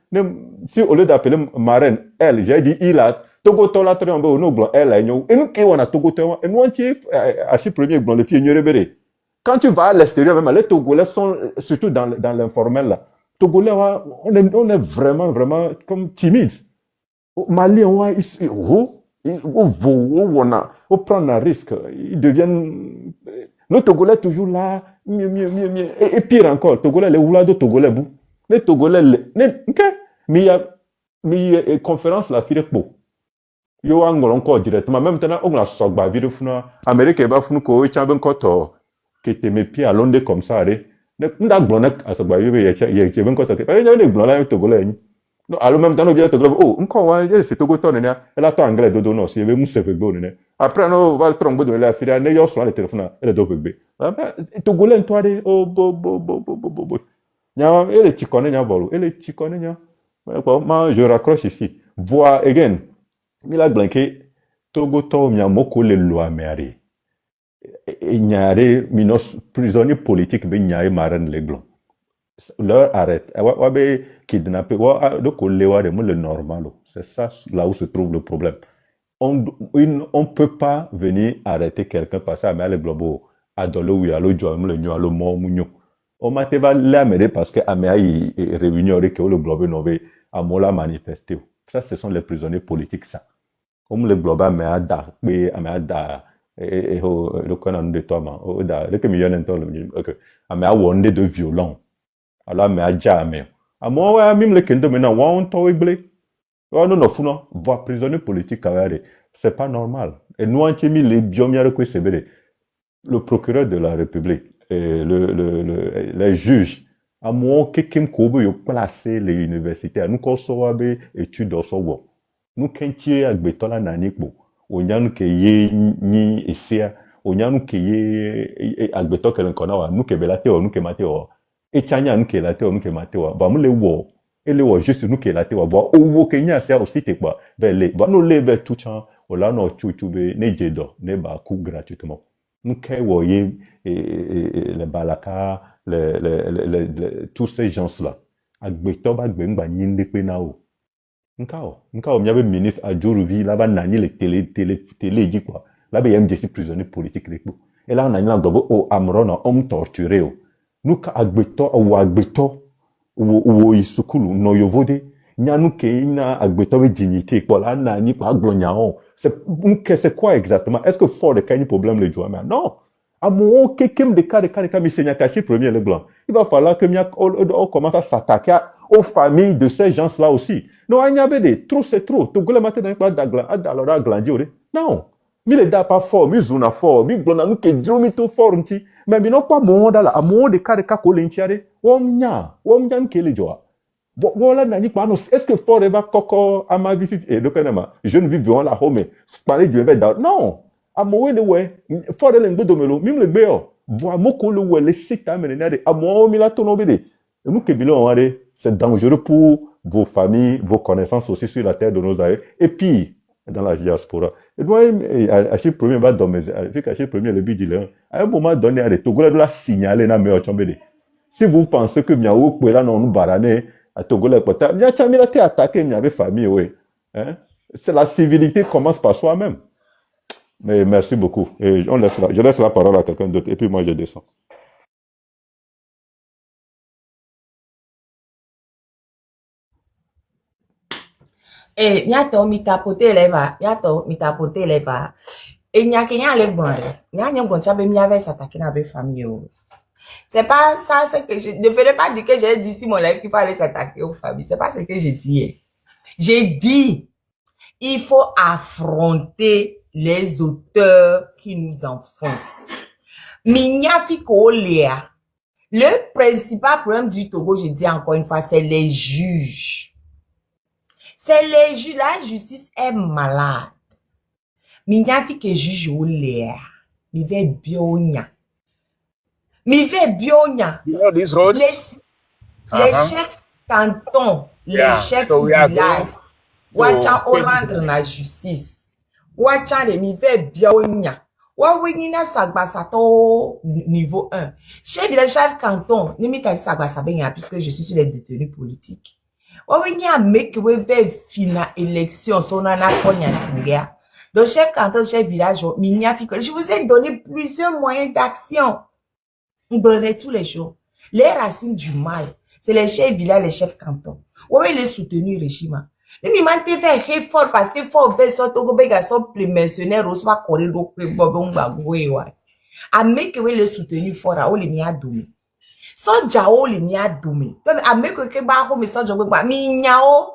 si au lieu d'appeler marraine, elle, j'ai dit il a, Togo tola très blanc, nous blanc, elle a et nous qui on a Togo et nous entier, à ce premier blanc, les filles ignorées. Quand tu vas à l'extérieur, même les Togolais sont surtout dans l'informel là. Togolais, on est vraiment comme timides. Mali, on prend un risque. Ils deviennent, le Togolais toujours là, mieux. Et pire encore, Togolais, les oulades Togolais, les Togolais, mais il y a conférence la fille pour. Yo angol encore directement, même maintenant, on a sogba vidéo funa, Amérique, va funu ko, et tchamben koto, qui te met pied à Londres comme ça, nda glonek asogba yebe ye ben ko toke pa ye glona Togolais ni no alo même temps no bien Togolais nko wa ye c'est Togo ton ne la to anglais dodo no si ye mu se fegbe ne après no va trombo de la fira ne yo so le téléphone elle do fegbe Togolais toi de bo nya ele tikone nya bolu ele tikone nya ma je raccroche ici vois again mi la blanqué Togo to nya moko le loi meri Nyare, minos prisonniers politiques, ben nyare marraine les blancs. Leur arrête. Wabe kidnappé, de coller le normal. C'est ça là où se trouve le problème. On peut pas venir arrêter quelqu'un parce que les blancs adolo ou alo joam le nyo alo mo munyo. On m'a va l'amener parce que Améa est réunion avec le blanc nové à mola manifester. Ça, ce sont les prisonniers politiques ça. Comme le blanc Améa da, et le canon de toi, le que million de violents. alors mais à jamais à moi ouais même le kendo maintenant on t'en églé non non fou non voir prisonnier politique c'est pas normal et nous on mis les biomières que c'est le procureur de la République et les juges à moi quelqu'un qui a placé les universités nous qu'on soit études au soir nous kentier agbetola nanikbo onyanu ke ye ni esia onyanu ke ye agbeto kelen kona wa nous ke belate o nous ke mate o echanya nous ke late o nous ke mate o ba mu le wo ele wo juste nous ke late o ba owo ke nya sia aussi te kwa bele ba no le be tout chan o la no chuchube ne jedo ne ba ku gratuitement nous ke wo ye les balaka tous ces gens là agbeto ba gbe ngba nyinde pe na o Nkao, miabe ministre Adjourouvi, là-bas, nani les télé, dit quoi. Là-bas, il y a des prisonniers politiques, et là, on a une au Amron, homme torturé, nous, agbeto, ou isukulu, no yovode, nyanu ke ina agbeto de dignité, quoi, là, nani, pas gloniaon. C'est quoi exactement? Est-ce que fort de kani problème le joie, non? À mon quelqu'un de cas, mais c'est caché premier le blanc. Il va falloir que on commence à s'attaquer aux familles de ces gens-là aussi. Non, il y avait des trop, c'est trop. Tu veux le matin dans le glandier, non. Mais les gars pas fort, mais zona fort, mais glona nous qui dromito fort, mais non pas mon là, à mon de cas de cas colintiare, womnya qui les joie. Voilà, nani pas est-ce que fort va coco à ma vie et le canama, je ne vis devant la home, parler du non. À moi le ouais, fort de l'engo domelo, même le béo, voir moko le ouais, les sites à mener, à moi, mila tonobédé. Et nous qui bilons, c'est dangereux pour vos familles, vos connaissances aussi sur la terre de nos aïeux, et puis, dans la diaspora. Et moi, Achille premier va dormir, avec Achille premier, le but dit, à un moment donné, à Togo, là, signaler, na me ochambédé. Si vous pensez que Miaou, que là, non, nous barané, à Togo, là, peut-être, Mia Chamila, t'es attaqué, Miaou, famille, oui. Hein? C'est la civilité commence par soi-même. Mais merci beaucoup. Et je laisse la parole à quelqu'un d'autre, et puis moi, je descends. Eh, nyato mitapote leva, et nyakenya le bonre. Nyanya boncha be miave s'attaquer na be famille. C'est pas ça, c'est que je ne devrais pas dire que j'ai dit si mon lèvre qu'il fallait s'attaquer aux familles. C'est pas ce que j'ai dit. J'ai dit, il faut affronter les auteurs qui nous enfoncent. Minyafi Koléa. Le principal problème du Togo, je dis encore une fois, c'est les juges. C'est les juges. La justice est malade. Minyafi que juge ou l'air. Mi ve bionya. Mi ve bionya. You know this road? Les chefs cantons, les chefs village. Wacha o rendre na justice. Wacha de mi ve bionya. Wa wenina sagbasato niveau 1. Chef village, chef canton, ne mi ta sagbasa benya puisque je suis sur les détenus politiques. Wa wenya make we ve fina élection sonana konya singia. Donc chef canton, chef village, je vous ai donné plusieurs moyens d'action. On donnait tous les jours. Les racines du mal, c'est les chefs village, les chefs cantons. Ouais, les soutenus régime. Mais mi mante fait fort parce que faut faire ça to go bega so mercenaires au soit corrido que bobon bagoué ouais. A make we les soutenus fort a o le mi adomi. So jao le mi adomi. A make que ba ho message jo gba mi nyao.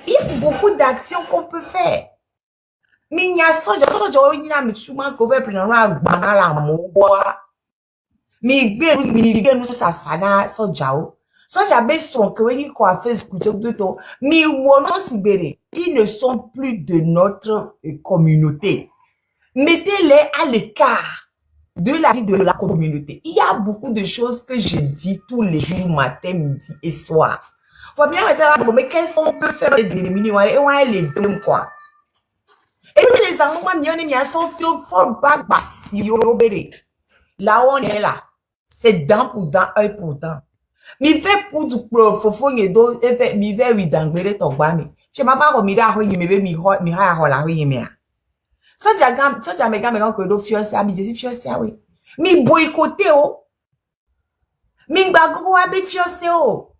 Il y a beaucoup d'actions qu'on peut faire. Mi nya so jo ni na mi chuma ko ve prin na gba na la mo boa. Mi gbe nous ça sana so jao. So j'avais son que oui quoi fait écouter de toi. Mi wono sibere. Ils ne sont plus de notre communauté. Mettez-les à l'écart de la vie de la communauté. Il y a beaucoup de choses que je dis tous les jours, matin, midi et soir. Faut bien me dire, mais qu'est-ce qu'on peut faire des millions et on a les deux quoi. Et les enfants, ils sont fort bas, là on est là. C'est dent pour dent, œil pour dent. Mi fait pour du fofo yedo efe mi ve wi dangbere to gba mi se ma fa ko mi da ho yin me be mi ha ho la ho yin me a so ja me ga ko do fiose abi je fiose a we mi boycotter o mi gba gogo wa be fiose o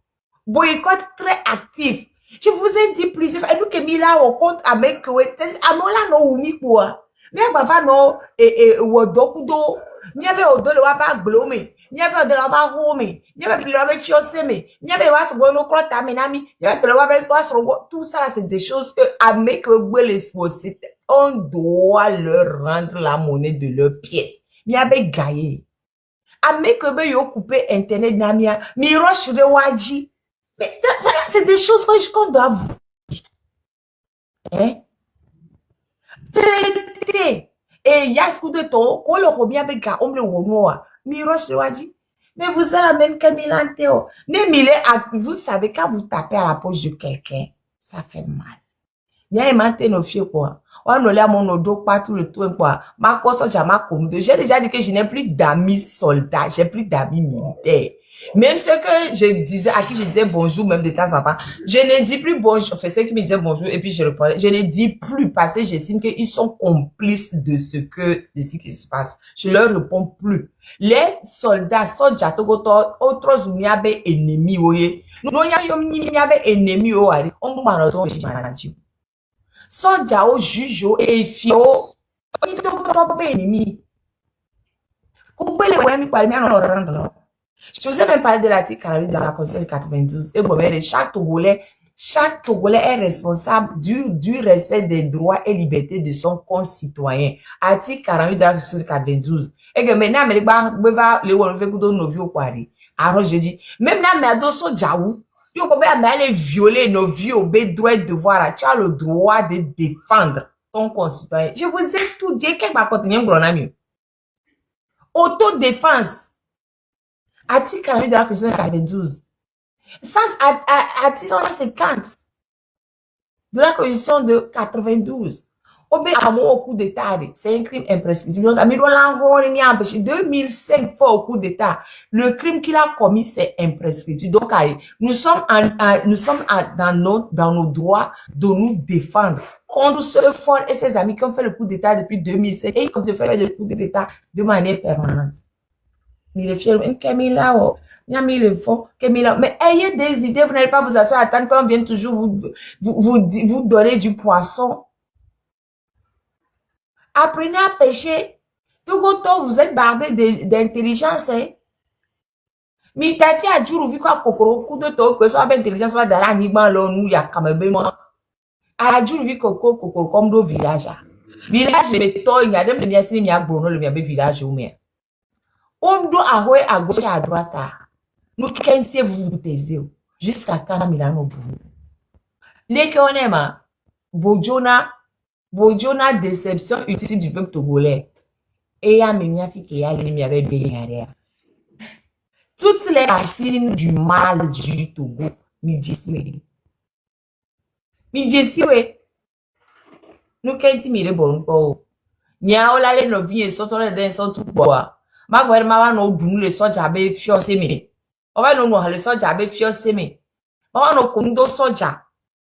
boycott très actif. Je vous ai dit plusieurs fois, et nous que mi la au compte avec we amola no umi kwa Mais bava no wodokudo. N'y avait au de la ba glome. N'y avait de la ba home. N'y avait plus la ba fioseme. N'y avait pas ce bon croix tamenami. N'y avait de la ba tout ça c'est des choses que à mes que on doit leur rendre la monnaie de leur pièce. N'y avait gaillé. À mes que be yo couper internet namia. Mi roche de waji. Mais ça c'est des choses qu'on doit vous. Hein? C'était. Et il y a ce coup de temps, quand le robien avec gars, on le remoua. Miroche le dit, mais vous allez même Camille Anteo. Vous savez, quand vous tapez à la poche de quelqu'un, ça fait mal. Il y a un matin, nos filles, quoi. On a mon dos, pas tout le tout, quoi. Ma quoi, ça, j'ai j'ai déjà dit que je n'ai plus d'amis soldats, j'ai plus d'amis militaires. Même ce que je disais, à qui je disais bonjour, même de temps en temps, je ne dis plus bonjour. Enfin, ceux qui me disaient bonjour, et puis je répondais, je ne dis plus parce que j'estime qu'ils sont complices de ce qui se passe. Je leur réponds plus. Les soldats, soldats, autres miabe ennemis, oye. Nous, miabe ennemis, oye. On m'a dit, soldats, au juge, et fio, ils sont ennemis. Coupez les wemi par les mains, je vous ai même parlé de l'article 48 de la Constitution de 92. Et bon, chaque Togolais est responsable du respect des droits et libertés de son concitoyen. Article 48 de la Constitution de 92. Et que maintenant, alors je dis, même là, mais à dosso jaou, yo comme aller violer nos vieux droits et devoirs, tu as le droit de défendre ton concitoyen. Je vous ai tout dit, qu'est-ce que ma continue mieux. Autodéfense. Article 48 de la Constitution de 92. Article 150 de la Constitution de 92. Au coup d'État, c'est un crime imprescriptible. 2005 fois au coup d'État, le crime qu'il a commis, c'est imprescriptible. Donc, nous sommes dans nos droits de nous défendre contre ce fort et ses amis qui ont fait le coup d'État depuis 2005 et qui ont fait le coup d'État de manière permanente. Mais ayez des idées, vous n'allez pas vous asseoir à attendre qu'on vienne toujours vous donner du poisson. Apprenez à pêcher. Tout le temps, vous êtes bardé d'intelligence. Mais tati a dû vu quoi kokoro coup de temps que ça avec intelligence va dans l'animal là nous y a quand même a dû vu kokoro comme do village. Village mais toi il y a des miens il y a bono le mien village ou mais on doit ahoy à gauche à droite. Nous qu'est-ce vous vous taisez jusqu'à quand Milano boulot. Les qu'on Bojona déception utile du peuple togolais. Et ya menia fi que ya l'ennemi avait derrière. Toutes les racines du mal du Togo, midjesiwe. Nous qu'est-ce mire bon ko. Nya ola le no vie so to le den so tout boa. Ma gwer ma wa no dunu le so jabe fiose me. O wa no no le so jabe fiose me. Ma wa no kundo soja.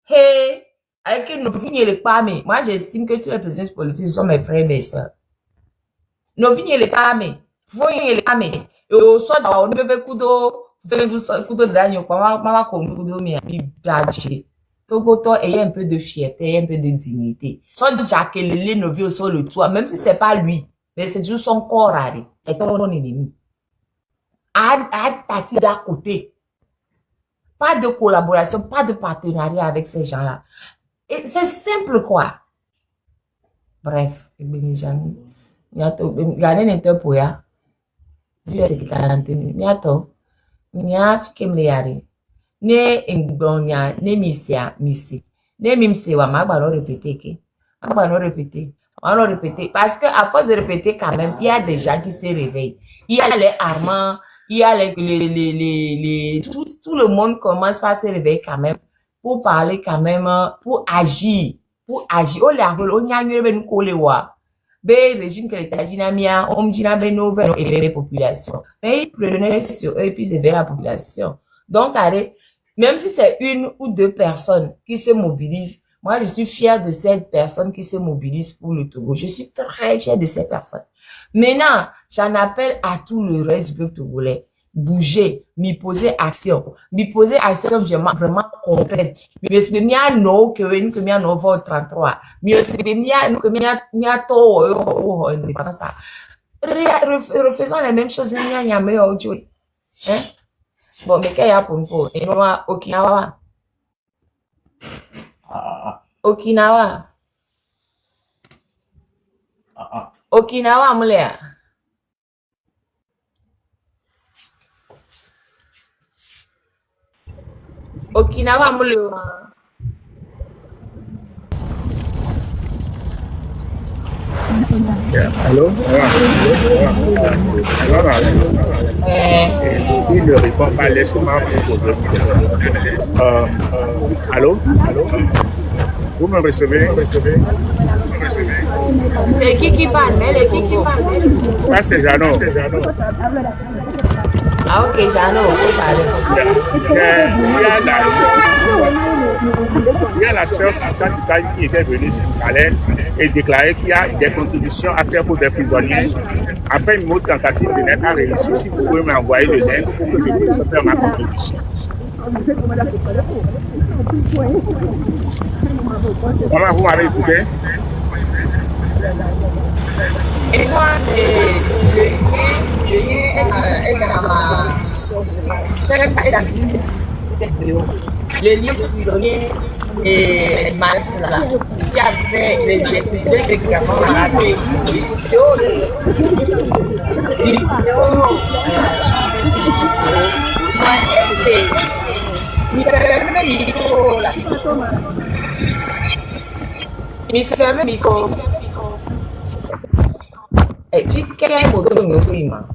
Hey, avec nos vignes les pâmes. Moi j'estime que tous les présidents politiques sont mes frères et mes sœurs. Nos vignes les pâmes. Voyez les pâmes. Et au soja on veut kudo d'agneau quoi ma comme kudo mi badge. Togoto ayez un peu de fierté, un peu de dignité. Soja que les nos vies sur le toit, même si c'est pas lui. Mais c'est juste son corps rare. C'est ton ennemi. À partir d'à côté. Pas de collaboration, pas de partenariat avec ces gens-là. Et c'est simple, quoi. Bref. Regardez l'interpoya. On répéter. Parce que à force de répéter quand même, il y a des gens qui se réveillent. Il y a les Armands, il y a tout le monde commence par se réveiller quand même pour parler quand même, pour agir. Oh la régime que l'État dynamia, on dit et les populations. Mais ils prenaient sur eux et puis ils éveillent la population. Donc, même si c'est une ou deux personnes qui se mobilisent, moi, je suis fière de cette personne qui se mobilise pour le Togo. Je suis très fière de ces personnes. Maintenant, j'en appelle à tout le reste du peuple togolais. bouger, m'y poser action vraiment, vraiment concrète. Mais c'est bien non que bien non vol 33. Mais c'est bien nous que bien tôt ça. Refaisons les mêmes choses nya mais aujourd'hui. Hein? Bon, mais qu'est-ce pour nous? Et nous Okinawa. Okinawa. Okinawa mulea. Okinawa mulea. Allô? Il ne répond pas. Laissez-moi poser une question. Allô? Vous me recevez? C'est qui parle? Mais qui parle? Ah, c'est Jano. Ah, ok, Jano, vous parlez. Il y a la sœur Suzanne qui était venue sur le palais et déclarait qu'il y a des contributions à faire pour des prisonniers. Après une autre tentative, je n'ai pas réussi. Si vous pouvez m'envoyer le lien pour que je puisse faire ma contribution. Comment vous m'avez écouté? Et moi, le lien de prisonniers et mal là. Il y avait des prisonniers qui avaient des vidéos. Il ferme le micro. Et puis, quel est le mot de mon prime?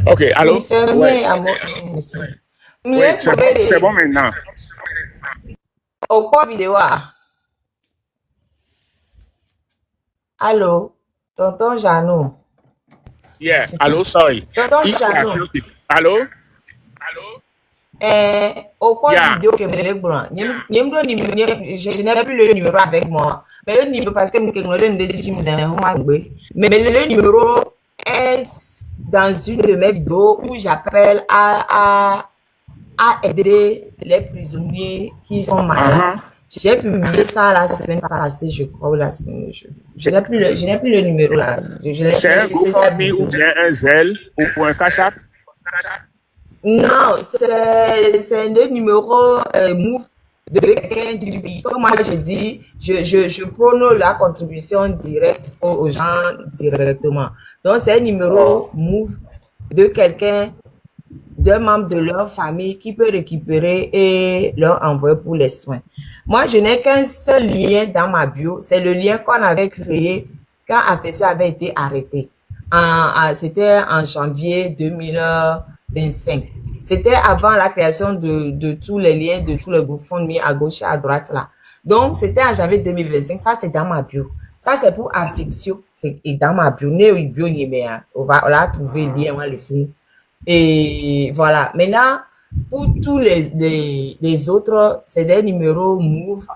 Ok, allô? Ouais. Oui, c'est bon maintenant. Au point vidéo. Allô? Tonton Jano. Yeah, allô, sorry. Tonton Jano. Allô? Au point vidéo que je n'ai plus le numéro avec moi. Mais le numéro, parce que mais le numéro est dans une de mes vidéos où j'appelle à aider les prisonniers qui sont malades. J'ai publié ça la semaine passée, je crois, ou la semaine. Je n'ai plus le numéro là. C'est un GoFundMe ou bien un Zelle ou un Cash App? Non, c'est le numéro Move de quelqu'un du pays. Comme moi, je dis, je prône la contribution directe aux gens directement. Donc, c'est un numéro Move de quelqu'un, d'un membre de leur famille qui peut récupérer et leur envoyer pour les soins. Moi, je n'ai qu'un seul lien dans ma bio. C'est le lien qu'on avait créé quand APC avait été arrêté. C'était en janvier 2025. C'était avant la création de tous les liens, de tous les GoFundMe à gauche et à droite là. Donc, c'était en janvier 2025. Ça, c'est dans ma bio. Ça, c'est pour Affixio. C'est dans ma bio. On va trouver le lien, on va le faire. Et voilà. Maintenant, pour tous les autres, c'est des numéros Move